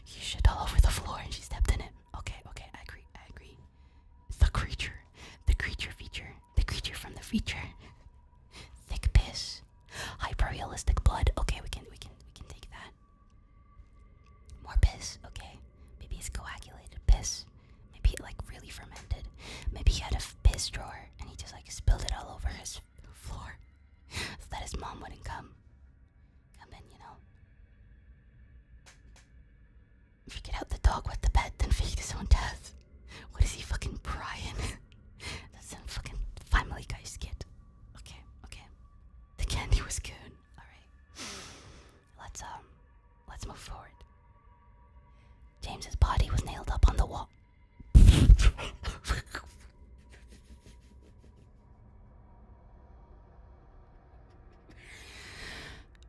He shit all over the floor and she stepped in it. Okay, I agree. The creature feature. The creature from the feature. Thick piss. Hyper-realistic blood. Okay, we can take that. More piss, okay. Maybe it's coagulated piss. Maybe it really fermented. Maybe he had a piss drawer and he just spilled it all over his floor so that his mom wouldn't come in, Figured out the dog wet the bed, then faked his own death. What is he, fucking Brian? That's some fucking Family Guy skit. Okay. The candy was good. Alright. Let's move forward. James's body was nailed up on the wall.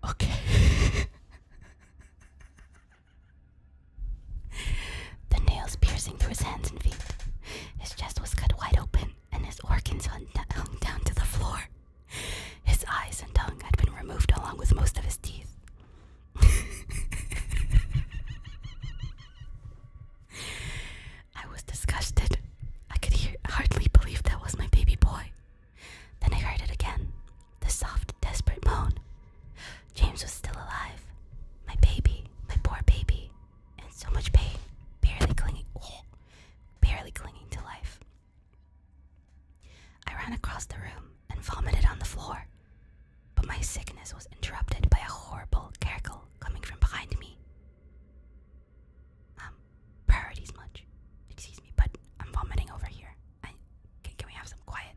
Okay. looking through his hands and feet. His chest was cut wide open, and his organs hung down to the floor. His eyes and tongue had been removed along with most of his teeth. I was disgusted. I could hardly believe that was my baby boy. Then I heard it again, the soft, desperate moan. James was still alive. My baby, my poor baby, in so much pain, barely clinging to life. I ran across the room and vomited on the floor, but my sickness was interrupted by a horrible cackle coming from behind me. Priorities much. Excuse me, but I'm vomiting over here. Can we have some quiet?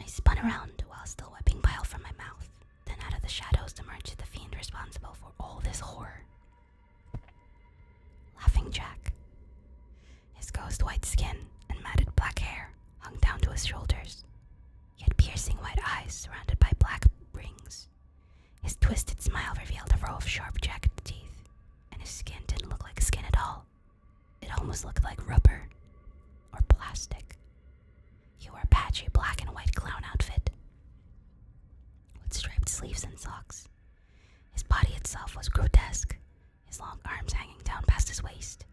I spun around while still wiping bile from my mouth. Then out of the shadows emerged the fiend responsible for all this horror. Laughing Jack. His ghost white skin and matted black hair hung down to his shoulders. He had piercing white eyes surrounded by black rings. His twisted smile revealed a row of sharp jagged teeth, and his skin didn't look like skin at all. It almost looked like rubber or plastic. He wore a patchy black and white clown outfit with striped sleeves and socks. His body itself was grotesque, his long arms hanging down past his waist,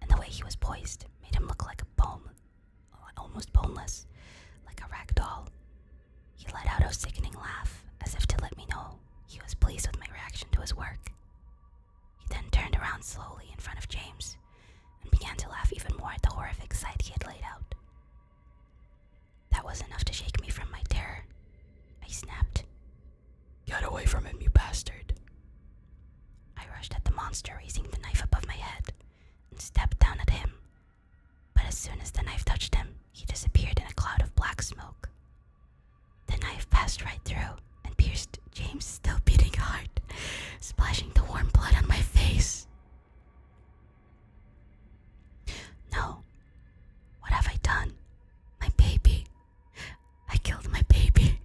and the way he was poised made him look like almost boneless, like a rag doll. He let out a sickening laugh, as if to let me know he was pleased with my reaction to his work. He then turned around slowly in front of James and began to laugh even more at the horrific sight he had laid out. That was enough to shake me from my terror. I snapped, "Get away from him, you bastard!" I rushed at the monster, raising the knife above my head, and stepped down at him. But as soon as the knife touched him, he disappeared in a cloud of black smoke. The knife passed right through and pierced James' still beating heart, splashing the warm blood on my face. No. What have I done? My baby. I killed my baby.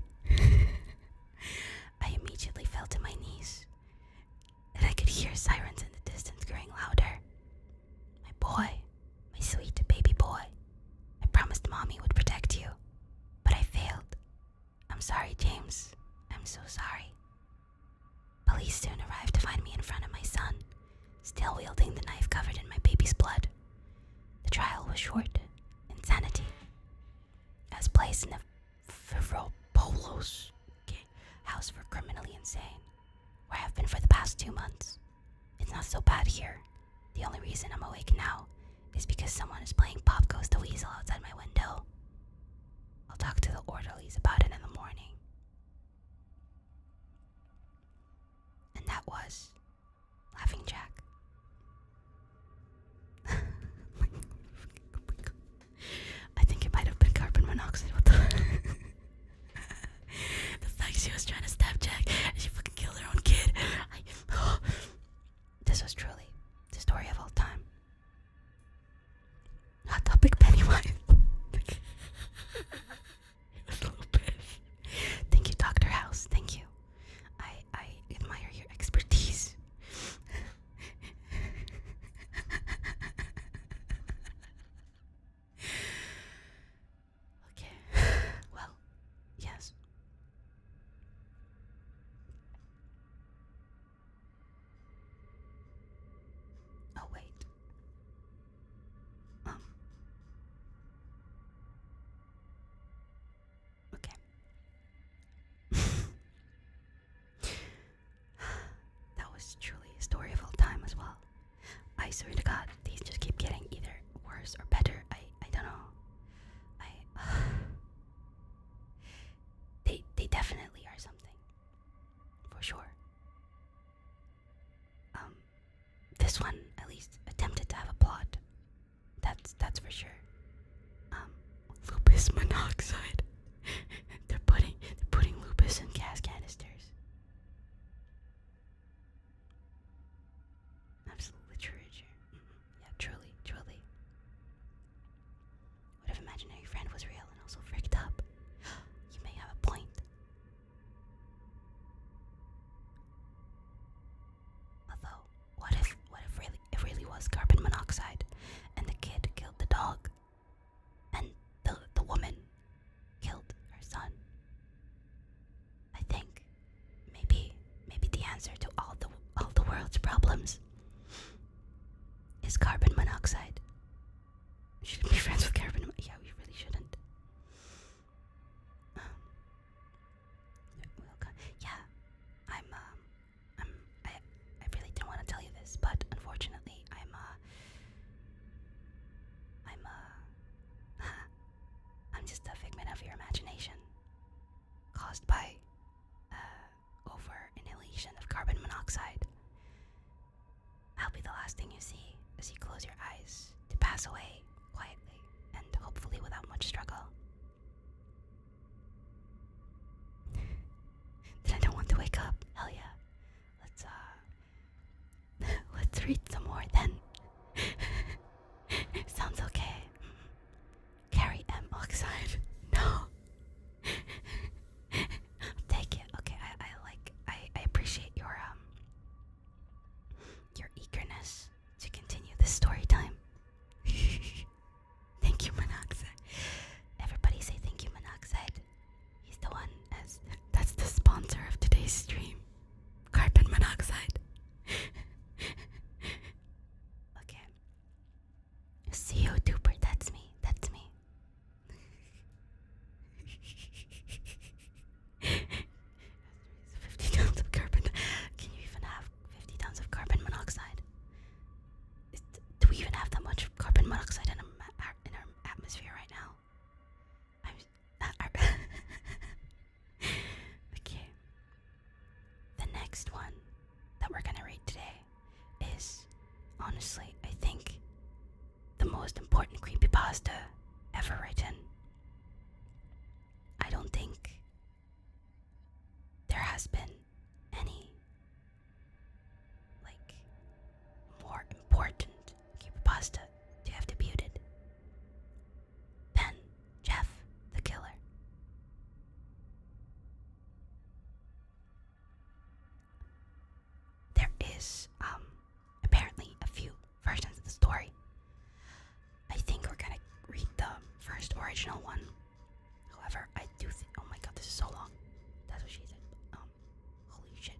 I immediately fell to my knees, and I could hear sirens in the distance growing louder. My boy, my sweet baby boy. I promised Mommy would protect you, but I failed. I'm sorry, James. I'm so sorry. Police soon arrived to find me in front of my son, still wielding the knife covered in my baby's blood. The trial was short. Insanity. I was placed in a Polo's house for criminally insane, where I have been for the past 2 months. It's not so bad here. The only reason I'm awake now is because someone is playing Pop Goes the Weasel outside my window. I'll talk to the orderlies about it in the morning. And that was Laughing Jack. I think it might have been carbon monoxide. What the the fact she was trying to stab Jack and she fucking killed her own kid. This was truly the story of all time. Hot topic Pennywise. It was a little bit. Thank you, Dr. House. Thank you. I admire your expertise. Okay. Well, yes. Oh, wait. Okay. That was truly a story of all time as well. I swear to God, these just keep getting either worse or better. I don't know. They definitely are something. For sure. This one at least attempted to have a plot. That's for sure. Lupus monoxide. They're putting lupus in gas canisters. Absolute literature. Yeah, truly. What if imaginary friend was real and also fricked up? You may have a point. Although, what pass away quietly and hopefully without much struggle. Then I don't want to wake up. Hell yeah. Let's read some more then. Sounds okay. Carry M oxide. No. Take it. Okay, I appreciate your eagerness to continue this story time. Thank you, Monoxide. Everybody say thank you, Monoxide. He's the one that's the sponsor of today's stream. Carbon monoxide. Okay. CO Duper, that's me. 50 tons of carbon. Can you even have 50 tons of carbon monoxide? Do we even have that much carbon monoxide in our atmosphere right now? Okay. The next one that we're gonna read today is, honestly, I think, the most important creepypasta ever written. I don't think there has been any, more important creepypasta to have debuted than Jeff the Killer. There is, apparently a few versions of the story. I think we're gonna read the first original one. However, I do think, oh my god, this is so long. That's what she said. Holy shit.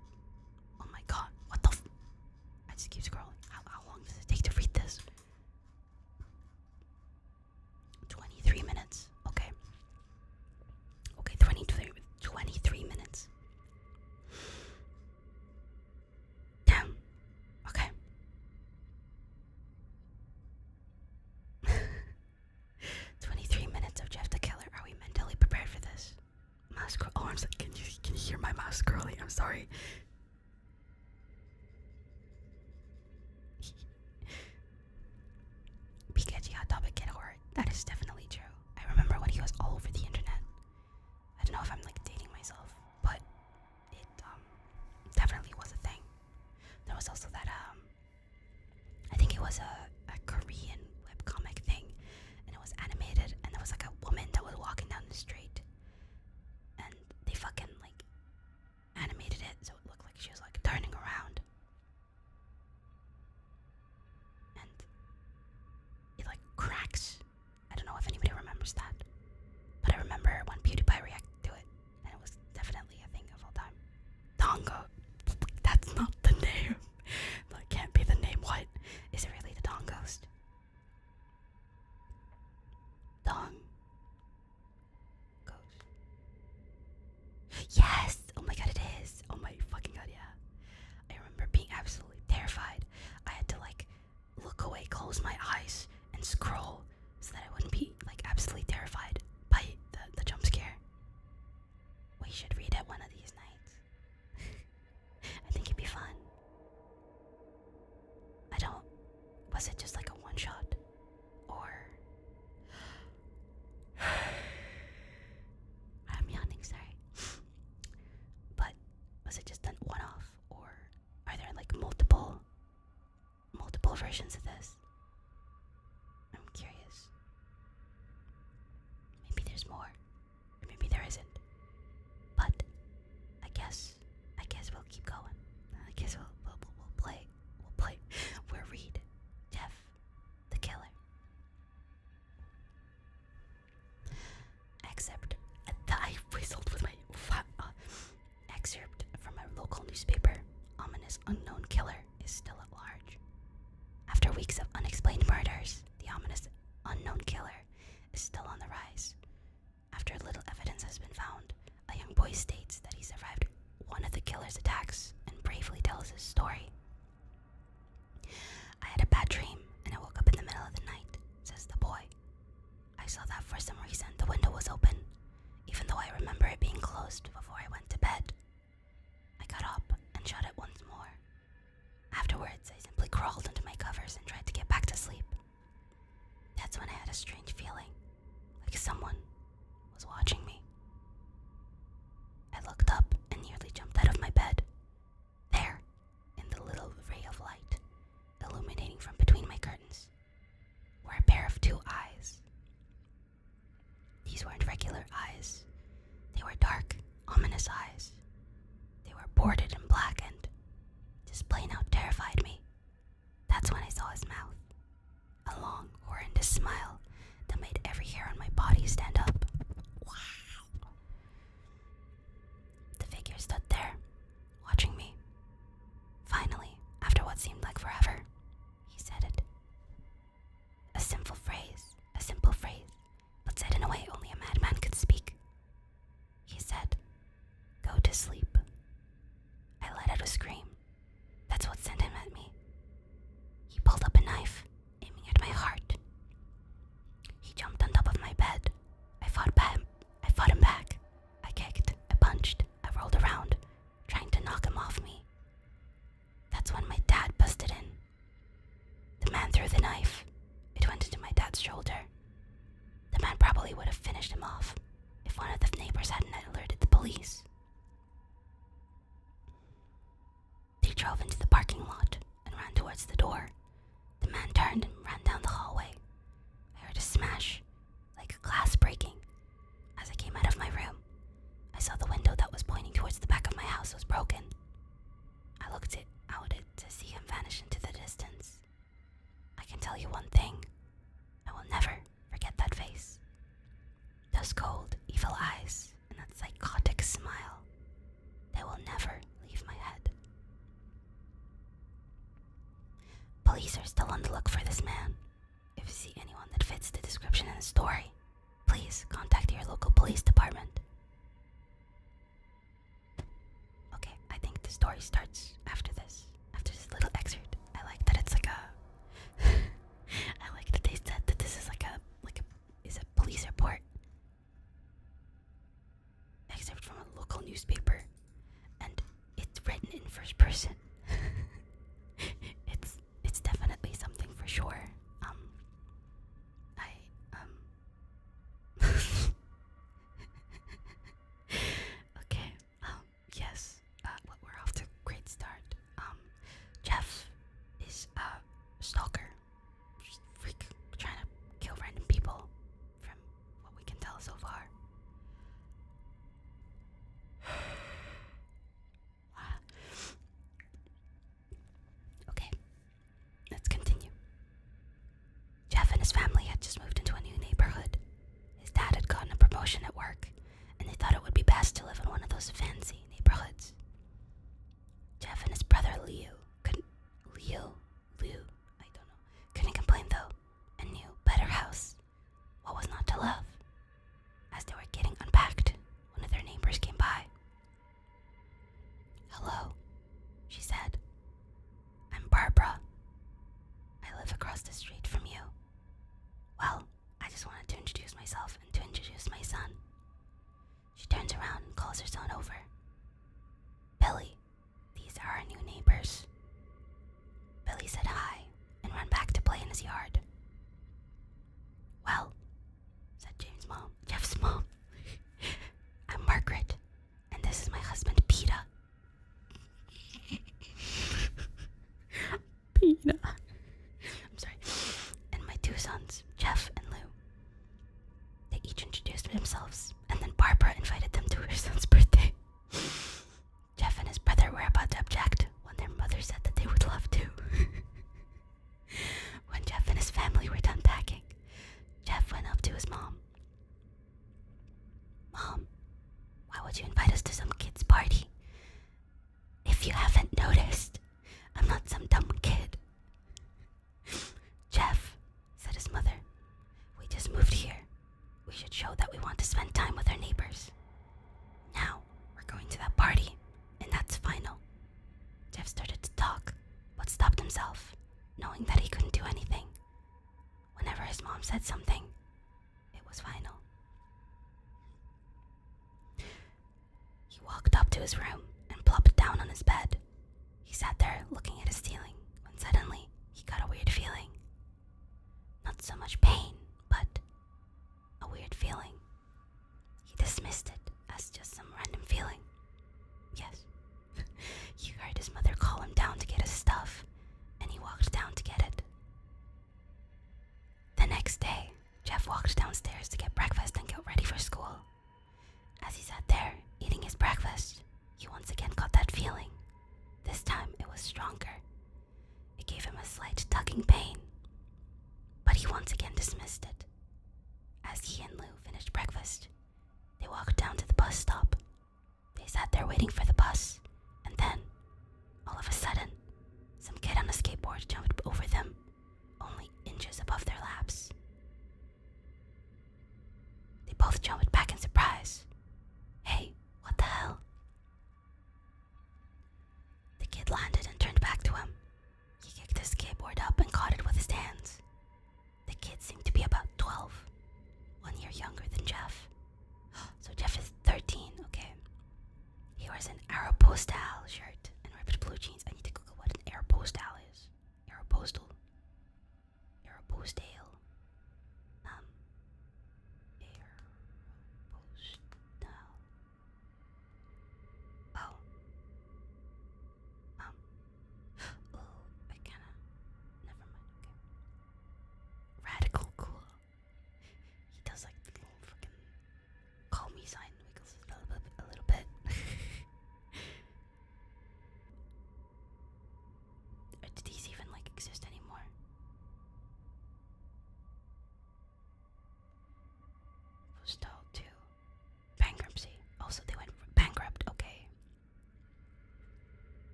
Oh my god, what the I just keep scrolling. How long does it take to read this? 23 minutes. Okay. Okay, 23 minutes. Damn. Okay. 23 minutes of Jeff the Killer. Are we mentally prepared for this? Mouse scroll. Oh, I'm sorry. Can you hear my mouse scrolling? I'm sorry. Pikachu Hot Topic Kid Horror. That is definitely true. I remember when he was all over the internet. I don't know if I'm dating myself, but it definitely was a thing. There was also that I think it was a Korean webcomic thing, and it was animated, and there was a woman that was walking down the street, and they fucking animated it so it looked like she was turning around, and it cracks. I don't know if anybody remembers that, but I remember when PewDiePie reacted to it, and it was definitely a thing of all time. Tongo. That's not the name. That can't be the name. What? Is it really the Dong Ghost? Dong Ghost. Yes! Oh my god, it is. Oh my fucking god, yeah. I remember being absolutely terrified. I had to look away, close my eyes, and scroll so that I wouldn't be absolutely terrified by the jump scare. We should read it one of these nights. I think it'd be fun. Was it just a one shot? Or I'm yawning, sorry. But was it just a one off? Or are there multiple versions of this? I'm curious. Maybe there's more. Or maybe there isn't. But I guess we'll keep going. I guess we'll play. We'll read Jeff the Killer. Excerpt. I whistled with my excerpt from a local newspaper. Ominous unknown killer is still at large. After weeks of drove into the parking lot and ran towards the door. The man turned and ran down the hallway. I heard a smash, like a glass breaking. As I came out of my room, I saw the window that was pointing towards the back of my house was broken. I looked out to see him vanish into the distance. I can tell you one thing. I will never forget that face. Those cold, evil eyes and that psychotic smile. They will never leave my head. Police are still on the look for this man. If you see anyone that fits the description in the story, please contact your local police department. Okay, I think the story starts after this little excerpt. I like that it's like a I like that they said that this is like a police report excerpt from a local newspaper, and it's written in first person. It's definitely something for sure. Okay. Yes. We're off to a great start. Jeff is a stalker, just a freak trying to kill random people, from what we can tell so far. Okay, let's continue. Jeff and his family had just moved into a new neighborhood. His dad had gotten a promotion at work, and they thought it would be best to live in one of those fancy neighborhoods. Jeff and his brother couldn't complain though, and knew better house. What was not to love? As they were getting unpacked, one of their neighbors came by. "Hello," she said. "I'm Barbara. I live across the street from you. Well, I just wanted to introduce myself and to introduce my son." She turns around and calls her son over. "Billy, these are our new neighbors." Billy said hi and ran back to play in his yard. "Well," said Jeff's mom, "I'm Margaret, and this is my husband, Peter." Peter. I'm sorry. "And my two sons, Jeff and Lou." They each introduced themselves, and then Barbara invited them to her son's birthday. Jeff and his brother were about to object when their mother said that they would love to. When Jeff and his family were done packing, Jeff went up to his mom. "Mom, why would you invite us to some kid's party? If you haven't noticed, I'm not some dumb kid." "Jeff," said his mother, "we just moved here. We should show that we want to spend time with our neighbors. Now, we're going to that party, and that's final." Jeff started to talk, but stopped himself, knowing that he couldn't do anything. Whenever his mom said something, it was final. He walked up to his room and plopped down on his bed. He sat there looking at his ceiling when suddenly he got a weird feeling. Not so much pain, but a weird feeling. He dismissed it as just some random feeling. Yes. He heard his mother call him down to get his stuff, and he walked down to get it. The next day, Jeff walked downstairs to get breakfast and get ready for school. As he sat there, eating his breakfast, he once again got that feeling. This time it was stronger. It gave him a slight tugging pain, but he once again dismissed it. As he and Lou finished breakfast, they walked down to the bus stop. They sat there waiting for the bus, and then, all of a sudden, some kid on a skateboard jumped over them, only inches above their laps. They both jumped back in surprise. "Hey, what the hell?" The kid landed and turned back to him. He kicked his skateboard up and caught it with his hands. The kid seemed to be about 12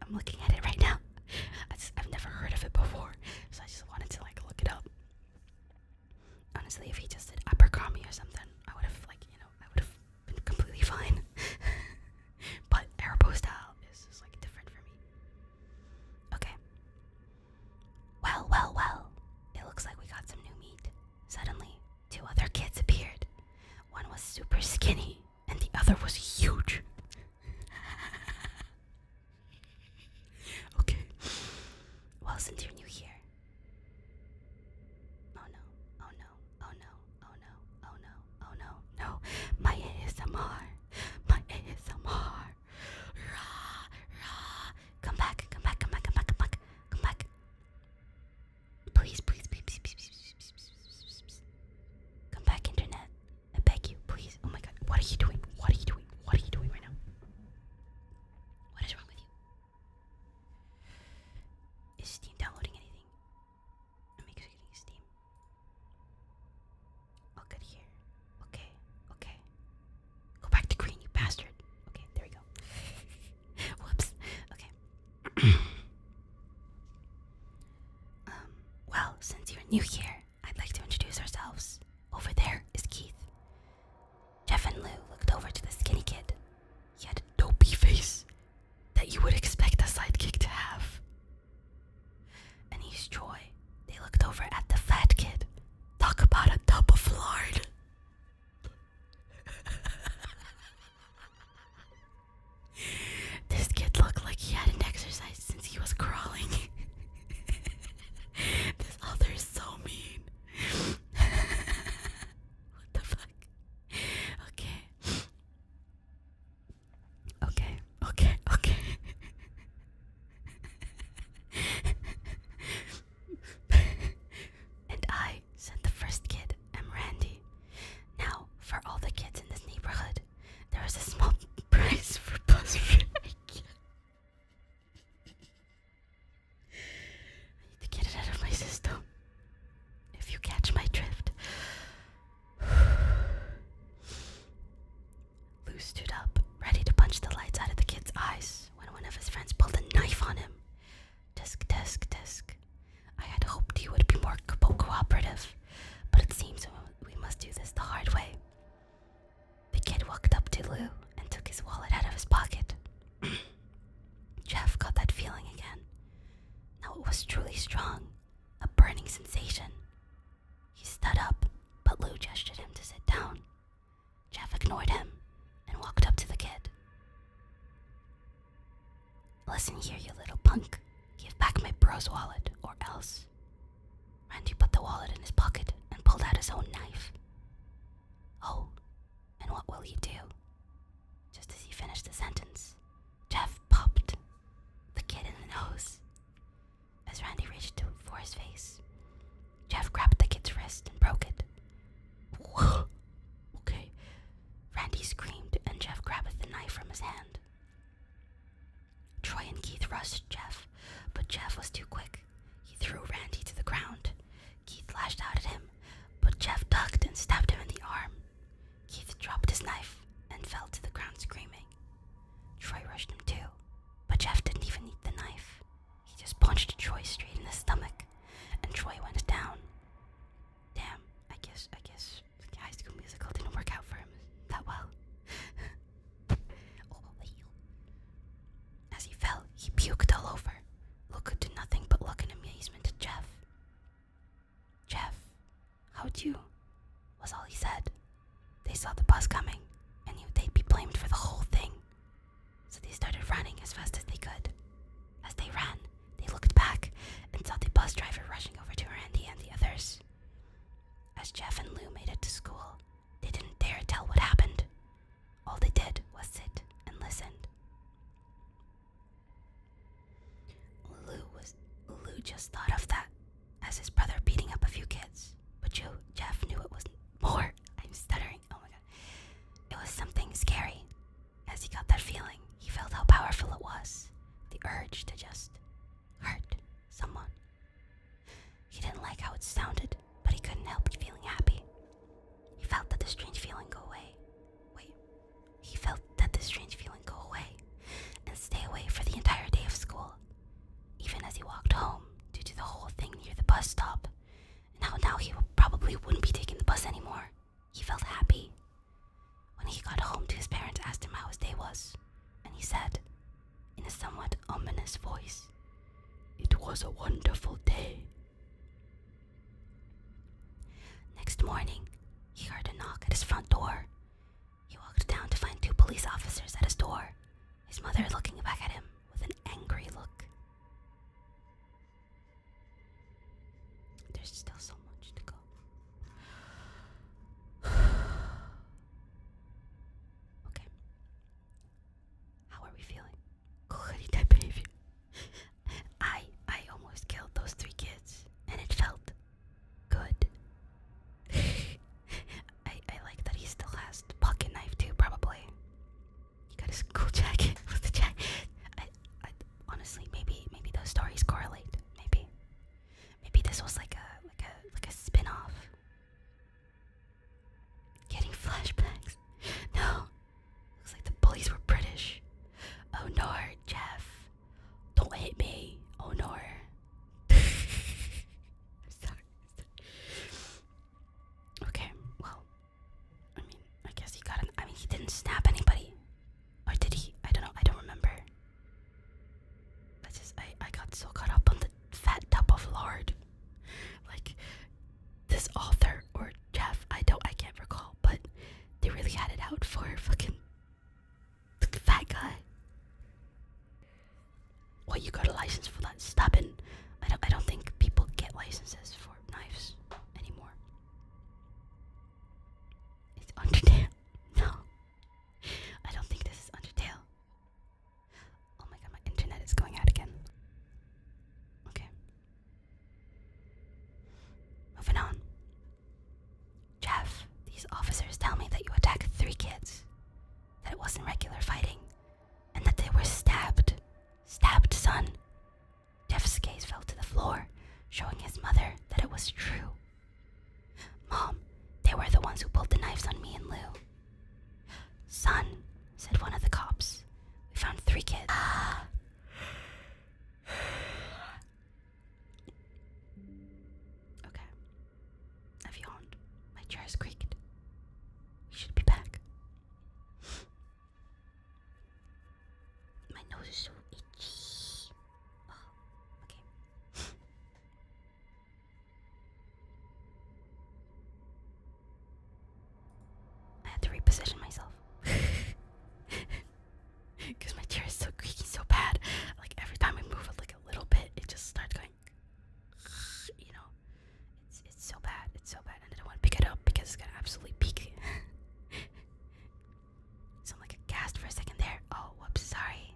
I'm looking at it right now. I've never heard of it before, so I just wanted to like look it up. Honestly, if he just did Abercrombie or something, I would have been completely fine. But Aeropostale is just like different for me. Okay. Well. It looks like we got some new meat. Suddenly, 2 other kids appeared. One was super skinny, and the other was huge. Okay. Well, since you're new here. No. My ASMR. Rah. Come back. Please. Come back, internet. I beg you, please. Oh my god. What are you doing? What are you doing right now? What is wrong with you? Is Steam downloading anything? Let me get Steam. Oh, good here. Okay. Go back to green, you bastard. Okay, there we go. Whoops. Okay. Well, since you're new here, I'd like to introduce ourselves. Over there is Keith. Jeff and Lou looked over to the skinny kid. He had a dopey face that you would expect a sidekick to have. And he's Troy. They looked over at the fat kid. Talk about a tub of lard. This kid looked like he hadn't exercised since he was crawling. This other is so mean. What the fuck? Okay. And I, said the first kid, am Randy. Now, for all the kids in this neighborhood, there is a small prize for bus fare. I need to get it out of my system. If you catch my drift. Lou stood up, ready to punch the lights out of the kid's eyes, when one of his friends pulled a knife on him. Tisk. I had hoped he would be more cooperative, but it seems we must do this the hard way. The kid walked up to Lou and took his wallet out of his pocket. Jeff got that feeling again. Now it was truly strong, a burning sensation. He stood up, but Lou gestured him to sit down. Jeff ignored him and walked up to the kid. Listen here, you little punk. Give back my bro's wallet, or else. Randy put the wallet in his pocket and pulled out his own knife. Oh, and what will you do? Just as he finished the sentence, Jeff popped the kid in the nose. As Randy reached for his face, Jeff grabbed the kid's wrist and broke it. Whoa. Okay. Randy screamed and Jeff grabbed the knife from his hand. Troy and Keith rushed Jeff, but Jeff was too quick. He threw Randy to the ground. Keith lashed out at him, but Jeff ducked and stabbed him in the arm. Keith dropped his knife and fell to the ground screaming. Troy rushed him too, but Jeff didn't even need the knife. He just punched Troy straight in the stomach, and Troy went down. Damn, I guess High School Musical didn't work out for him that well. As he fell, he puked all over. Lou could do nothing but look in amazement at Jeff. Jeff, how'd you? Was all he said. They saw the bus coming and knew they'd be blamed for the whole thing. So they started running as fast as they could. As they ran, they looked back and saw the bus driver rushing over to Randy and the others. As Jeff and Lou made it to school, they didn't dare tell what happened. All they did was sit and listened. Lou just thought of that as his brother beating up a few kids, but Jeff knew it was more. I'm stuttering. Oh my god. It was something scary. As he got that feeling, he felt how powerful it was. The urge to just hurt someone. He didn't like how it sounded, but he couldn't help feeling happy. He felt that the strange feeling go away. He felt that the strange feeling go away and stay away for the entire day of school. was a wonderful day. Next morning, he heard a knock at his front door. He walked down to find 2 police officers at his door, his mother looking back at him with an angry look. There's still so much to go. Okay. How are we feeling? Quality type behavior. I almost killed those 3 kids, and it felt good. I like that he still has the pocket knife too, probably. He got his cool jacket with the jacket. I honestly, maybe those stories correlate. Maybe this was like a spin-off. Getting flashbacks. No. Looks like the police were British. Oh no, Jeff. Don't hit me. Oh no. I'm sorry. Okay, well, I mean, I guess he got he didn't stab anybody. Or did he? I don't know, I don't remember. I got so caught up on the fat tub of lard. Like, this author, or Jeff, I can't recall, but they really had it out for fucking the fat guy. What, you got a license for that? Stabbing? I don't think people get licenses for knives anymore. It's Undertale. No. I don't think this is Undertale. Oh my god, my internet is going out again. Okay. Moving on. Jeff, these officers tell me that you attacked 3 kids. That it wasn't regular fighting. And that they were stabbed. Stabbed, son. Jeff's gaze fell to the floor, showing his mother that it was true. Mom, they were the ones who pulled the knives on me and Lou. Son, said one of the cops, we found 3 kids. Okay. I've yawned. My chair has creaked. We should be back. My nose is so itchy. Oh, okay. I had to reposition myself. Because my chair is so creaky so bad. Like, every time I move it like a little bit, it just starts going, you know. It's so bad. It's so bad. And I don't want to pick it up because it's going to absolutely peak. So I'm like gasped for a second there. Oh, whoops. Sorry.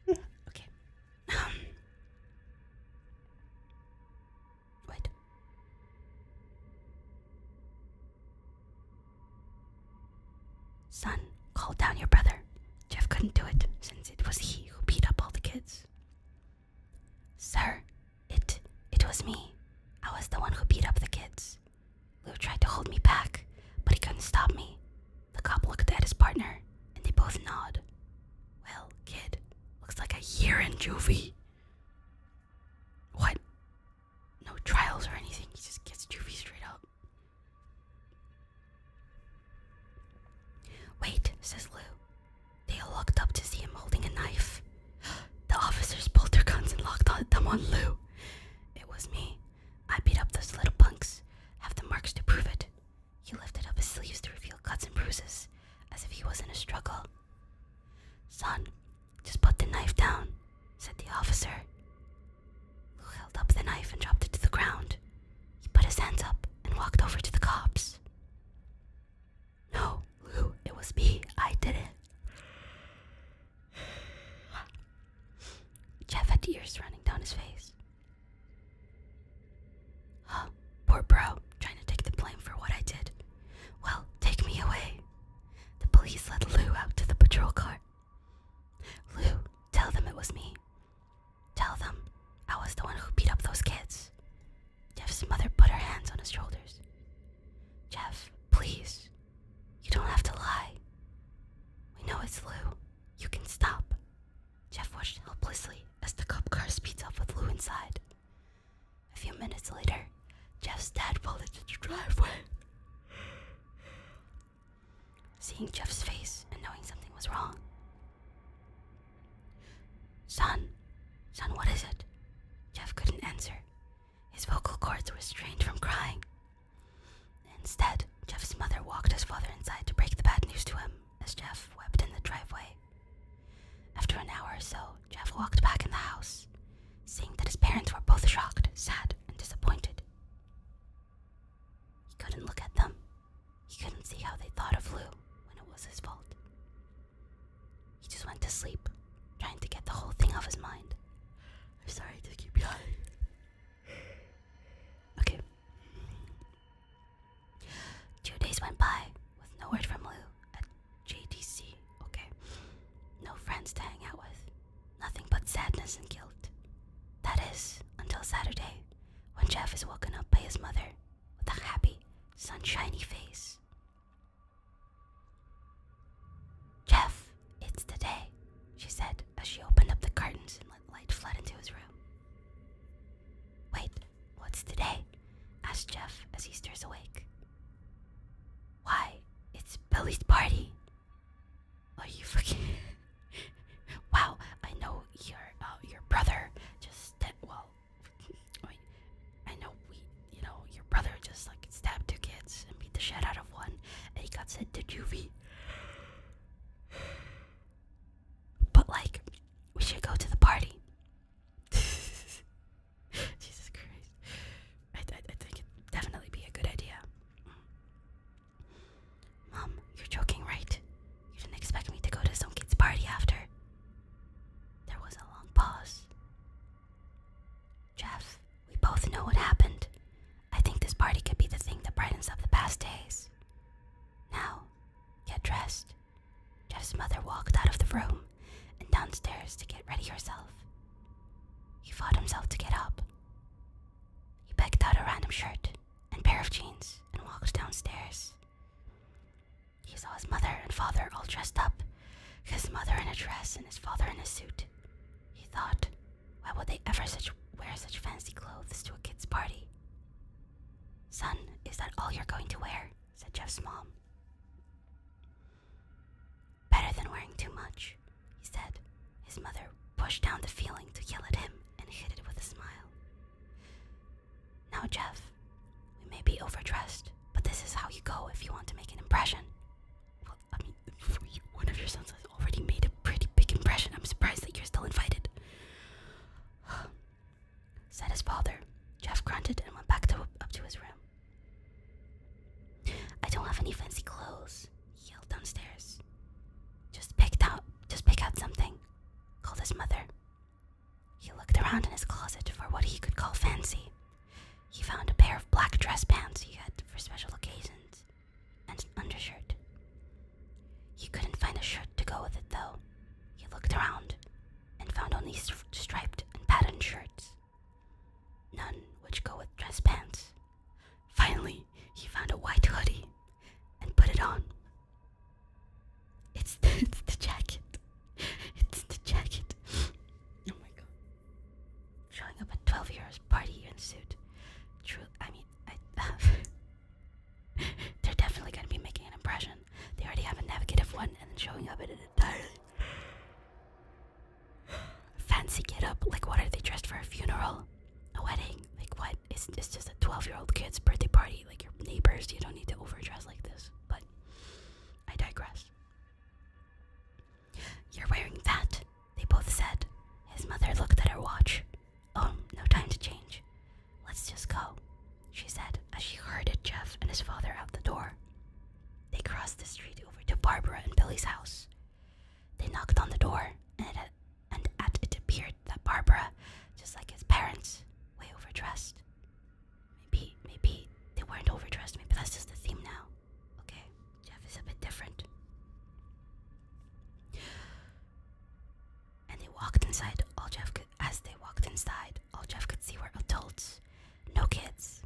Yeah. Okay. Wait. Son, call down your brother. Jeff couldn't do it, since it was he who beat up all the kids. Sir, it was me. I was the one who beat up the kids. Lou tried to hold me back, but he couldn't stop me. The cop looked at his partner, and they both nod. Well, kid, looks like a year in juvie. What? No trials or anything, he just gets juvie straight up. Wait, says Lou. They all looked up to see him holding a knife. The officers pulled their guns and locked them on Lou. It was me. I beat up those little punks. Have the marks to prove it. He lifted up his sleeves to reveal cuts and bruises, as if he was in a struggle. Son, just put the knife down, said the officer. Lou held up the knife and dropped it to the ground. He put his hands up and walked over to the cops. No, Lou, it was me. I did it. Jeff had tears running down his face. Huh, poor bro, trying to take the blame for what I did. Well, take me away. The police led Lou out to the patrol car. Lou, tell them it was me. Tell them I was the one who beat up those kids. Jeff's mother put her hands on his shoulders. Jeff, please. You don't have to lie. We know it's Lou. You can stop. Jeff watched helplessly as the cop car speeds up with Lou inside. seeing Jeff's face and knowing something was wrong. Son, what is it? Jeff couldn't answer. His vocal cords were strained from crying. Instead, Jeff's mother walked his father inside to break the bad news to him as Jeff wept in the driveway. After an hour or so, Jeff walked back in the house, seeing that his parents were both shocked, sad, and disappointed. He couldn't look at them. He couldn't see how they thought of Lou when it was his fault. He just went to sleep, trying to get the whole thing off his mind. I'm sorry to keep yawning. Okay. 2 days went by with no word from Lou at JTC. Okay. No friends to hang out with. Nothing but sadness and guilt. That is, until Saturday, when Jeff is woken up by his mother with a happy, sunshiny face. Jeff, it's the day, she said as she opened up the curtains and let light flood into his room. Wait, what's today? Asked Jeff as he stirs awake. Why, it's Billy's party. Are you fucking... Wow, I know your brother just... I know your brother just like stabbed 2 kids and beat the shit out of one, and he got sent to juvie. But like, we should go to the party. Jesus Christ. I think it'd definitely be a good idea. Mom, you're joking, right? You didn't expect me to go to some kid's party after. There was a long pause. Jeff, we both know what happened. I think this party could be the thing that brightens up the past days. Now, get dressed. Jeff's mother walked out of the room and downstairs to get ready herself. He fought himself to get up. He picked out a random shirt and pair of jeans and walked downstairs. He saw his mother and father all dressed up, his mother in a dress and his father in a suit. He thought, why would they ever wear such fancy clothes to a kid's party? Son, is that all you're going to wear? Said Jeff's mom. Better than wearing too much, he said. His mother pushed down the feeling to yell at him and hid it with a smile. Now, Jeff, we may be overdressed, but this is how you go if you want to make an impression. Well, I mean, one of your sons has already made a pretty big impression. I'm surprised that you're still invited. Said his father. Jeff grunted and went back up to his room. I don't have any fancy clothes, he yelled downstairs. Just pick out something, called his mother. He looked around in his closet for what he could call fancy. He found a pair of black dress pants he had for special occasions, and an undershirt. He couldn't find a shirt to go with it, though. He looked around and found only striped and patterned shirts. None which go with dress pants. Finally, he found a white hoodie and put it on. It's the jacket. It's the jacket. Oh my god. Showing up at 12-year-old's party in a suit. True, I mean, they're definitely going to be making an impression. They already have a negative one, and then showing up in an entirely fancy get-up. Like, what are they dressed for? A funeral? A wedding? Like, what? It's just a 12-year-old kid's birthday party. Like, your neighbors. You don't need to overdress like this. But I digress. You're wearing that, they both said. His mother looked at her watch. Oh, no time to change. Let's just go, she said as she herded Jeff and his father out the door. They crossed the street over to Barbara and Billy's house. They knocked on the door, and at it appeared that Barbara, just like his parents, way overdressed. Maybe they weren't overdressed. Maybe that's just the theme now. Okay, Jeff is a bit different. And they walked inside. As they walked inside, all Jeff could see were adults, no kids.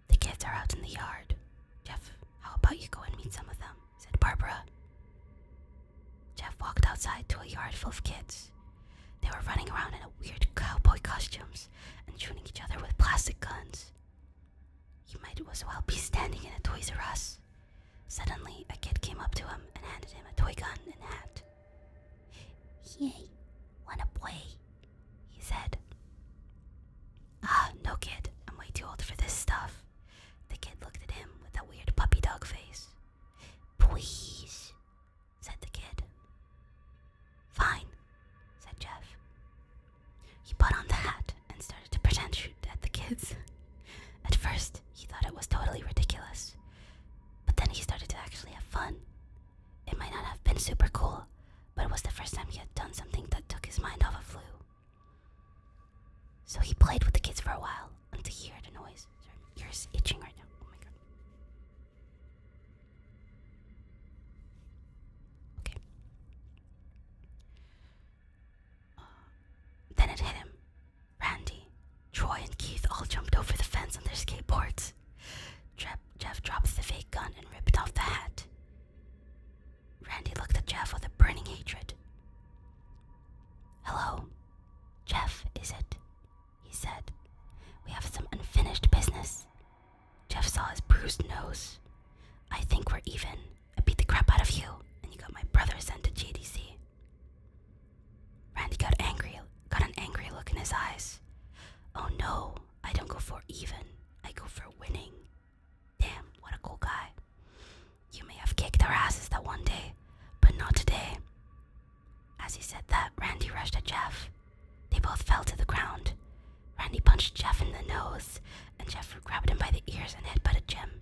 The kids are out in the yard. Jeff, how about you go and meet some of them? Said Barbara. Jeff walked outside to a yard full of kids. They were running around in weird cowboy costumes and shooting each other with plastic guns. He might as well be standing in a Toys R Us. Suddenly, a kid came Yay. Wanna play? He said. Ah, no kid, I'm way too old for this stuff. The kid looked at him with that weird puppy dog face. Please, said the kid. Fine, said Jeff. He put on the hat and started to pretend shoot at the kids. At first, he thought it was totally ridiculous, but then he started to actually have fun. It might not have been super cool, but it was the first time he had done something that took his mind off of flu. So he played with the kids for a while until he heard a noise. Sorry, my ear's itching right now. Oh my god. Okay. Then it hit him. Randy, Troy, and Keith all jumped over the fence on their skateboards. Jeff dropped the fake gun and ripped off the hat. Randy looked at Jeff with a burning hatred. Hello, Jeff, is it? He said. We have some unfinished business. Jeff saw his bruised nose. I think we're even. I beat the crap out of you, and you got my brother sent to JDC. Randy got an angry look in his eyes. Oh no, I don't go for even. I go for winning. Damn, what a cool guy. You may have kicked our asses that one day, but not today. As he said that, Randy rushed at Jeff. They both fell to the ground. Randy punched Jeff in the nose, and Jeff grabbed him by the ears and headbutted Jim.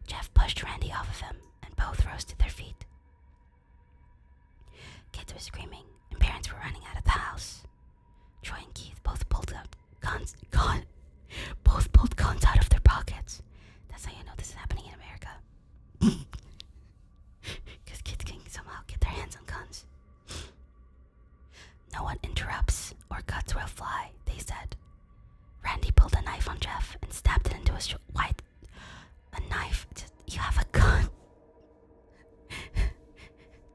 Jeff pushed Randy off of him, and both rose to their feet. Kids were screaming, and parents were running out of the house. Troy and Keith both pulled guns out of their pockets. That's how you know this is happening in America. Because kids can somehow get their hands on guns. No one interrupts or guts will fly, they said. Randy pulled a knife on Jeff and stabbed it into his white. A knife? You have a gun?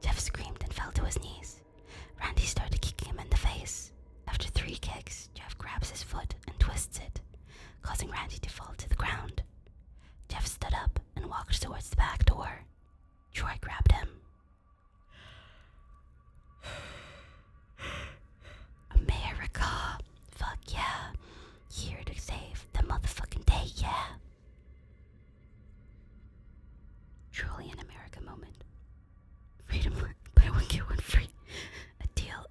Jeff screamed and fell to his knees. Randy started kicking him in the face. After 3 kicks, Jeff grabs his foot and twists it, causing Randy to fall to the ground. Jeff stood up and walked towards the back door. Troy grabbed him. America! Fuck yeah! Here to save the motherfucking day, yeah! Truly an America moment. Freedom, buy one get one free. A deal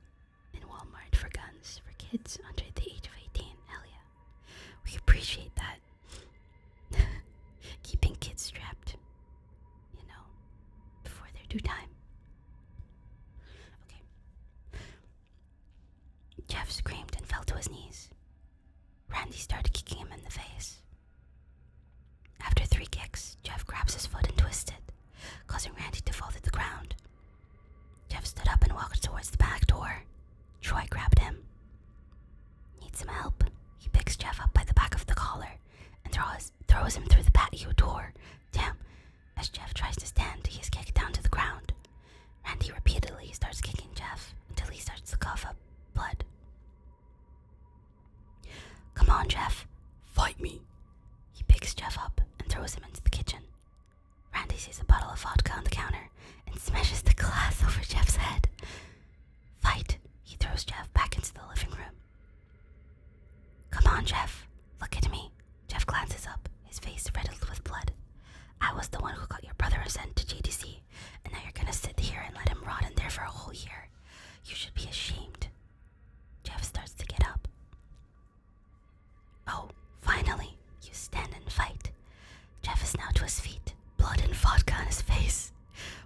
in Walmart for guns for kids under the age of 18. Hell yeah. We appreciate that. Keeping kids strapped, before their due time. Okay. Jeff screamed and fell to his knees. Randy started kicking him in the face. After 3 kicks, Jeff grabs his foot and twists it, causing Randy to fall to the ground. Jeff stood up and walked towards the back door. Troy grabbed him. Need some help? He picks Jeff up by the back of the collar and throws him through the patio door. Damn. As Jeff tries to stand, he is kicked down to the ground. Randy repeatedly starts kicking Jeff until he starts to cough up blood. Come on, Jeff. Fight me. He picks Jeff up and throws him into the kitchen. Randy sees a bottle of vodka on the counter and smashes the glass over Jeff's head. Fight. He throws Jeff back into the living room. Come on, Jeff. Look at me. Jeff glances up, his face riddled with blood. I was the one who got your brother sent to JDC, and now you're gonna sit here and let him rot in there for a whole year. You should be ashamed. Jeff starts to get up. Oh, finally, you stand and fight. Jeff is now to his feet, blood and vodka on his face.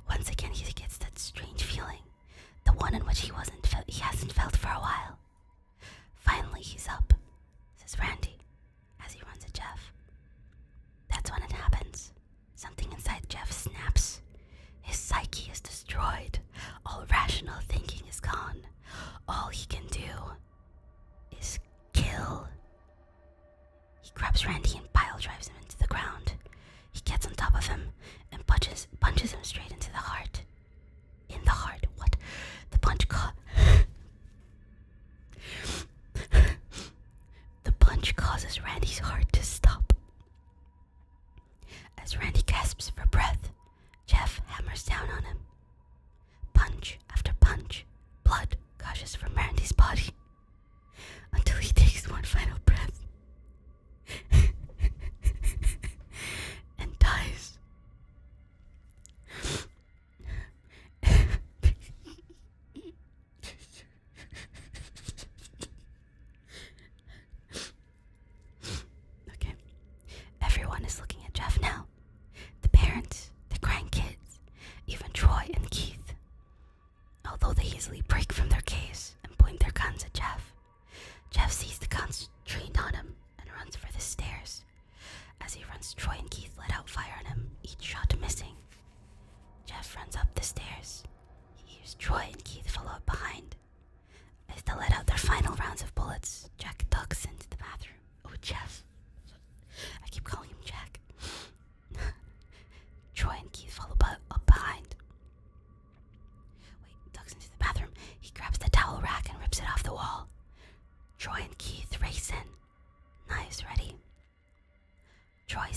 Once again, he gets that strange feeling, the one in which he hasn't felt for a while. Finally, he's up, says Randy, as he runs at Jeff. That's when it happens. Something inside Jeff snaps. His psyche is destroyed. All rational thinking is gone. All he can do is kill. He grabs Randy and pile drives him into the ground. He gets on top of him and punches him straight into the heart. In the heart. What? The punch The punch causes Randy's heart to stop. As Randy gasps for breath, Jeff hammers down on him. Punch after punch, blood gushes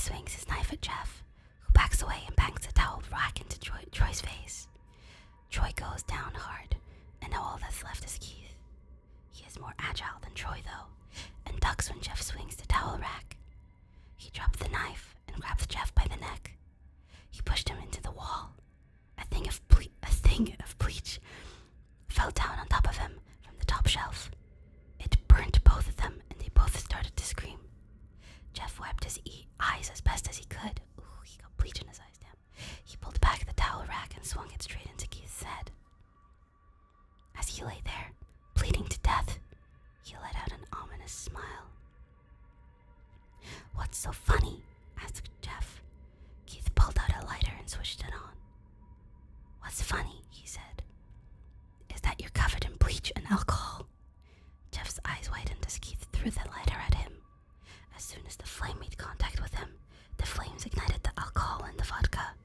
swings his knife at Jeff, who backs away and bangs the towel rack into Troy's face. Troy goes down hard, and now all that's left is Keith. He is more agile than Troy, though, and ducks when Jeff swings the towel rack. He dropped the knife and grabbed Jeff by the neck. He pushed him into the wall. A thing of bleach fell down on top of him from the top shelf. It burnt both of them, and they both started to scream. Jeff wiped his eyes as best as he could. Ooh, he got bleach in his eyes, damn. He pulled back the towel rack and swung it straight into Keith's head. As he lay there, bleeding to death, he let out an ominous smile. "What's so funny?" asked Jeff. Keith pulled out a lighter and switched it on. "What's funny," he said, "is that you're covered in bleach and alcohol." Jeff's eyes widened as Keith threw the lighter at him. As soon as the flame made contact with him, the flames ignited the alcohol in the vodka.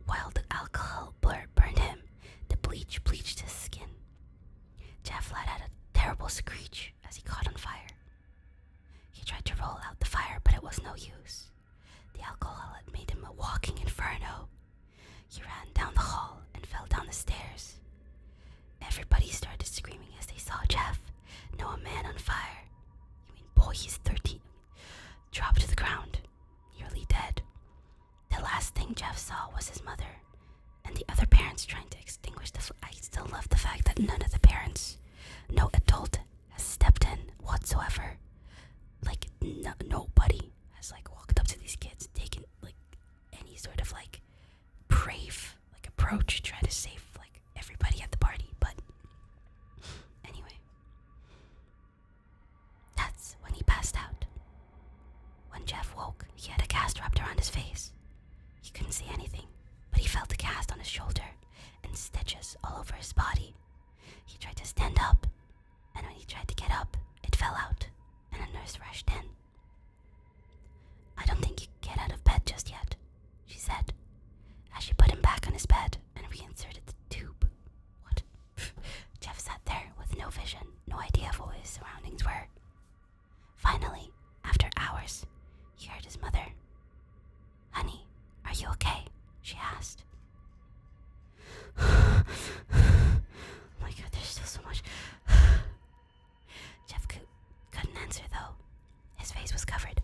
While the alcohol burned him, the bleach bleached his skin. Jeff let out a terrible screech as he caught on fire. He tried to roll out the fire, but it was no use. The alcohol had made him a walking inferno. He ran down the hall and fell down the stairs. Everybody started screaming as they saw Jeff. No, a man on fire. You mean, boy, he's 13. Dropped to the ground, nearly dead. The last thing Jeff saw was his mother and the other parents trying to extinguish the I still love the fact that none of the parents, no adult has stepped in whatsoever. Like, nobody has, like, walked up to these kids, taken, like, any sort of, like, brave, like, approach to try to save, like, everybody at the party. But anyway, that's when he passed out. When Jeff woke, he had a cast wrapped around his face. He couldn't see anything, but he felt the cast on his shoulder and stitches all over his body. He tried to stand up, and when he tried to get up, it fell out, and a nurse rushed in. "I don't think you can get out of bed just yet," she said, as she put him back on his bed and reinserted the tube. What? Jeff sat there with no vision, no idea of what his surroundings were. Finally, after hours, he heard his mother. "Honey, are you okay?" she asked. Oh my god, there's still so much. Jeff couldn't answer, though. His face was covered,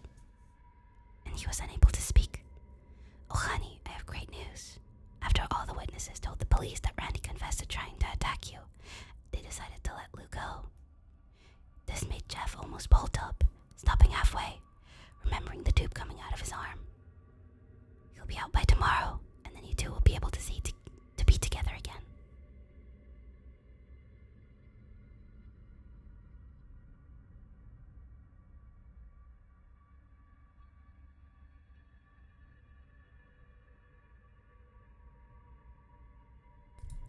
and he was unable to speak. "Oh, honey, I have great news. After all the witnesses told the police that Randy confessed to trying to attack you, they decided to let Lou go." This made Jeff almost bolt up, stopping halfway, remembering the tube coming out of his arm. "He'll be out by tomorrow, and then you two will be able to be together again."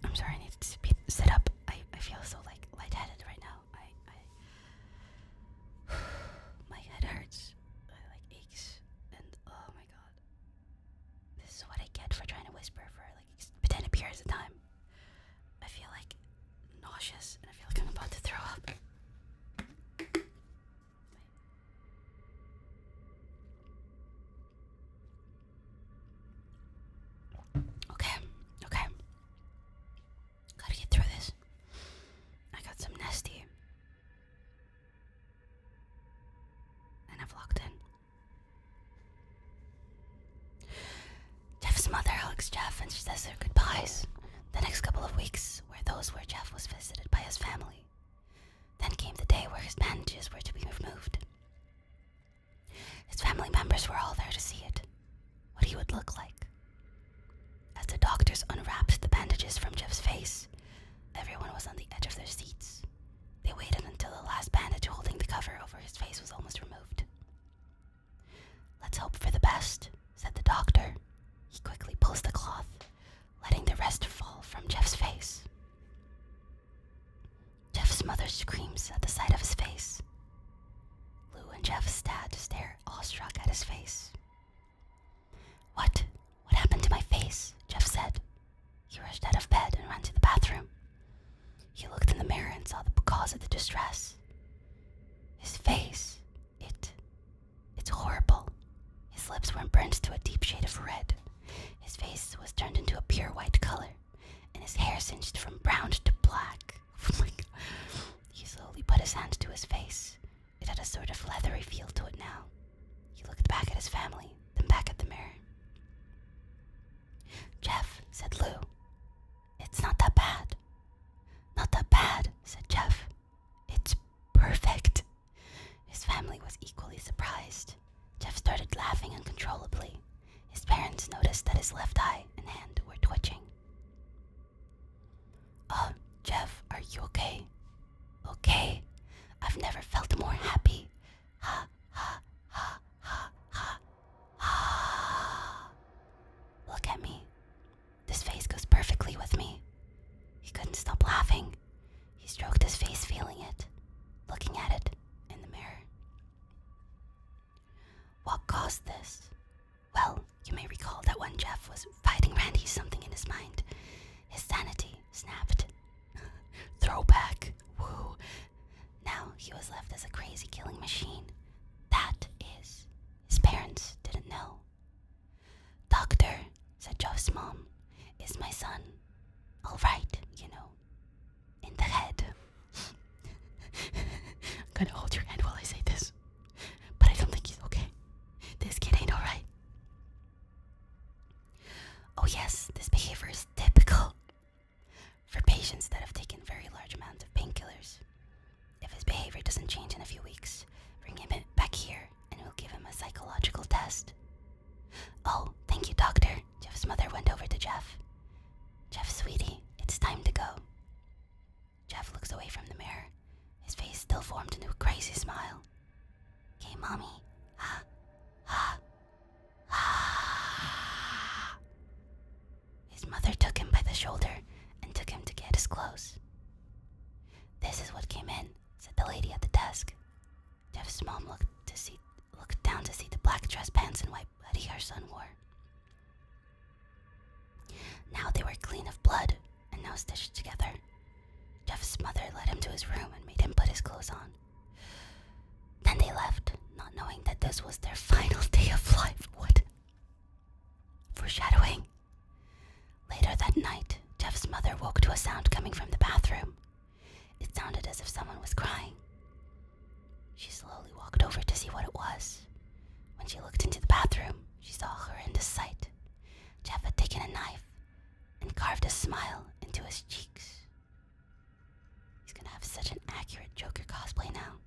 I'm sorry, I need to sit up. I feel so, like, lightheaded right now. My head hurts. It, like, aches. And, oh my god. This is what I get for trying to whisper for, like, pretend periods of time. I feel, like, nauseous, and I feel like I'm about to throw up. Okay. Gotta get through this. I got some Nesty. And I've locked in. Jeff's mother hugs Jeff and says their goodbyes. The next couple of weeks were those where Jeff was visited by his family. Then came the day where his bandages were to be removed. His family members were all there to see it, what he would look like. As the doctors unwrapped the bandages from Jeff's face, everyone was on the edge of their seats. They waited until the last bandage holding the cover over his face was almost removed. "Let's hope for the best," said the doctor. He quickly pulls the cloth, letting the rest fall from Jeff's face. Jeff's mother screams at the sight of his face. Lou and Jeff stare awestruck at his face. What lips to a deep shade of red. His face was turned into a pure white color, and his hair singed from brown to black. Oh my God. He slowly put his hand to his face. It had a sort of leathery feel to it now. He looked back at his family, then back at the mirror. "Jeff," said Lou. "It's not that bad." "Not that bad," said Jeff. "It's perfect." His family was equally surprised. Jeff started laughing uncontrollably. His parents noticed that his left eye and hand were twitching. Jeff, are you okay?" "Okay. I've never felt more happy. Ha, ha, ha, ha, ha, ha. Look at me. This face goes perfectly with me." He couldn't stop laughing. He stroked his face, feeling it, looking at it in the mirror. What caused this? Well, you may recall that when Jeff was fighting Randy, something in his mind, his sanity snapped. Throwback. Woo. Now he was left as a crazy killing machine. That is, his parents didn't know. "Doctor," said Jeff's mom, "is my son all right, in the head?" I'm gonna hold your hand while I say this, but I don't think he's okay. This kid ain't alright. "Oh yes, this behavior is typical for patients that have taken very large amounts of painkillers. If his behavior doesn't change in a few weeks, bring him back here and we'll give him a psychological test." "Oh, thank you, doctor." Jeff's mother went over to Jeff. "Jeff, sweetie, it's time to go." Jeff looks away from the mirror. His face still formed into a crazy smile. "Okay, mommy. Ha, ha, ha." His mother took him by the shoulder and took him to get his clothes. "This is what came in," said the lady at the desk. Jeff's mom looked down to see the black dress pants and white hoodie her son wore. Now they were clean of blood and now stitched together. Jeff's mother led him to his room and made him put his clothes on. Then they left, not knowing that this was their final day of life. What? Foreshadowing. Later that night, Jeff's mother woke to a sound coming from the bathroom. It sounded as if someone was crying. She slowly walked over to see what it was. When she looked into the bathroom, she saw a horrendous sight. Jeff had taken a knife and carved a smile into his cheeks. He's gonna have such an accurate Joker cosplay now.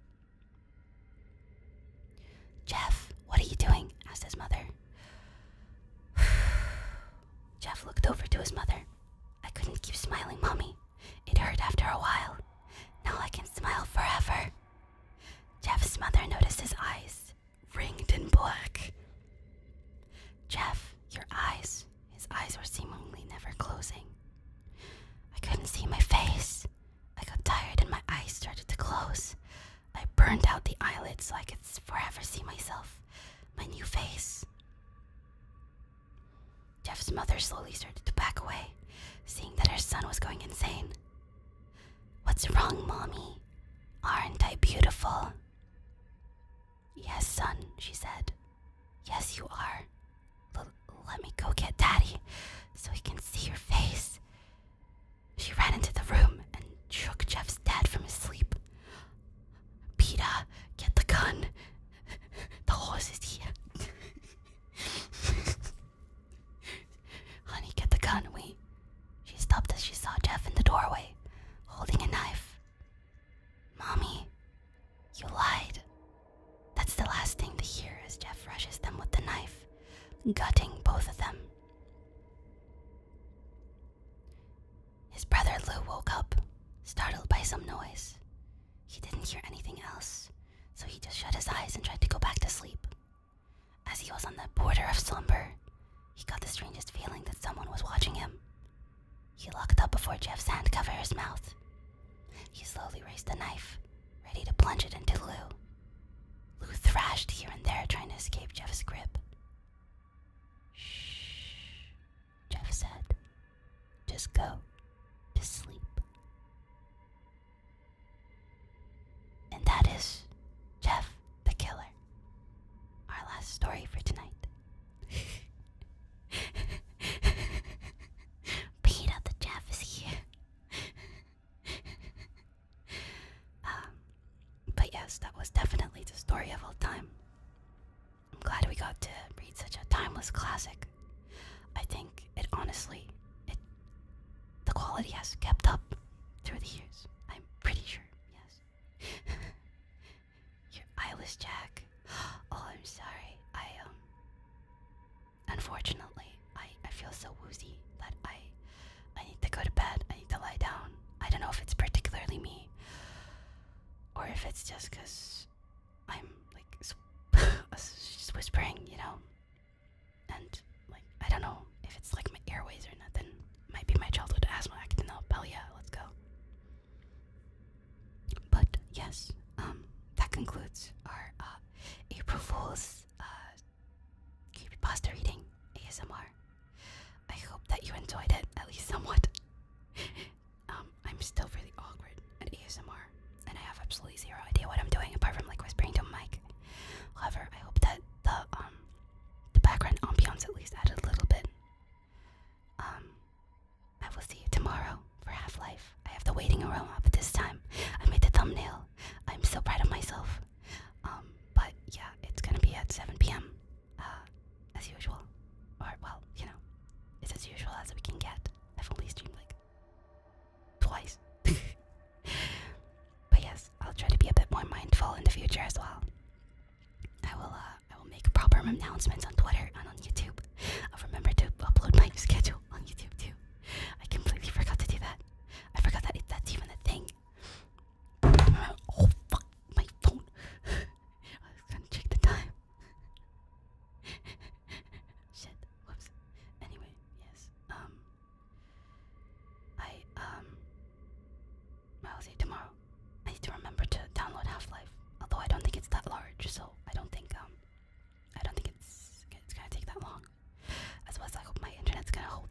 "Jeff, what are you doing?" asked his mother. Jeff looked over to his mother. "I couldn't keep smiling, Mommy. It hurt after a while. Now I can smile forever." Jeff's mother noticed his eyes, ringed in black. "Jeff, your eyes." His eyes were seemingly never closing. "I couldn't see my face. I got tired and my eyes started to close. I burned out the eyelids so I could forever see myself, my new face." Jeff's mother slowly started to back away, seeing that her son was going insane. "What's wrong, Mommy? Aren't I beautiful?" "Yes, son," she said. "Yes, you are. Let me go get Daddy so he can see your face." She ran into the room and shook Jeff's dad from his sleep. "Peter, get the gun. The horse is here." "Honey, get the gun. She stopped as she saw Jeff in the doorway, holding a knife. "Mommy, you lied." That's the last thing they hear as Jeff rushes them with the knife, gutting both of them. His brother Lou woke up, startled by some noise. He didn't hear anything else, so he just shut his eyes and tried to go back to sleep. As he was on the border of slumber, he got the strangest feeling that someone was watching him. He looked up before Jeff's hand covered his mouth. He slowly raised the knife, ready to plunge it into Lou. Lou thrashed here and there, trying to escape Jeff's grip. "Shh," Jeff said. "Just go to sleep." And that is Jeff the Killer. Our last story for tonight. honestly, the quality has kept up through the years. I'm pretty sure, yes. Your eyeless Jack. Oh, I'm sorry. Unfortunately, I feel so woozy that I need to go to bed. I need to lie down. I don't know if it's particularly me, or if it's just because I'm, like, just whispering, you know? And, like, I don't know if it's, like, my airways or nothing. Might be my childhood asthma acting up. Hell yeah, let's go. But, yes, that concludes our, April Fool's, creepypasta reading ASMR. I hope that you enjoyed it, at least somewhat. I'm still really awkward at ASMR, and I have absolutely zero idea what I'm doing apart from, like, whispering to a mic. However, I hope that the background ambiance at least added a little bit. I will see you tomorrow for Half-Life. I have the waiting room up this time. I made the thumbnail. I'm so proud of myself. But yeah, it's gonna be at 7 p.m. As usual. Or, well, you know, it's as usual as we can get. I've only streamed, like, twice. But yes, I'll try to be a bit more mindful in the future as well. I will make proper announcements on Twitter and on YouTube. I'll remember to upload my schedule on YouTube too. I completely forgot to do that. I forgot that that's even a thing. Oh fuck, my phone. I was gonna check the time. Shit, whoops. Anyway, yes. I'll see you tomorrow. I need to remember to download Half-Life. Although I don't think it's that large, so I don't think it's gonna take that long. As well as I hope my internet's gonna hold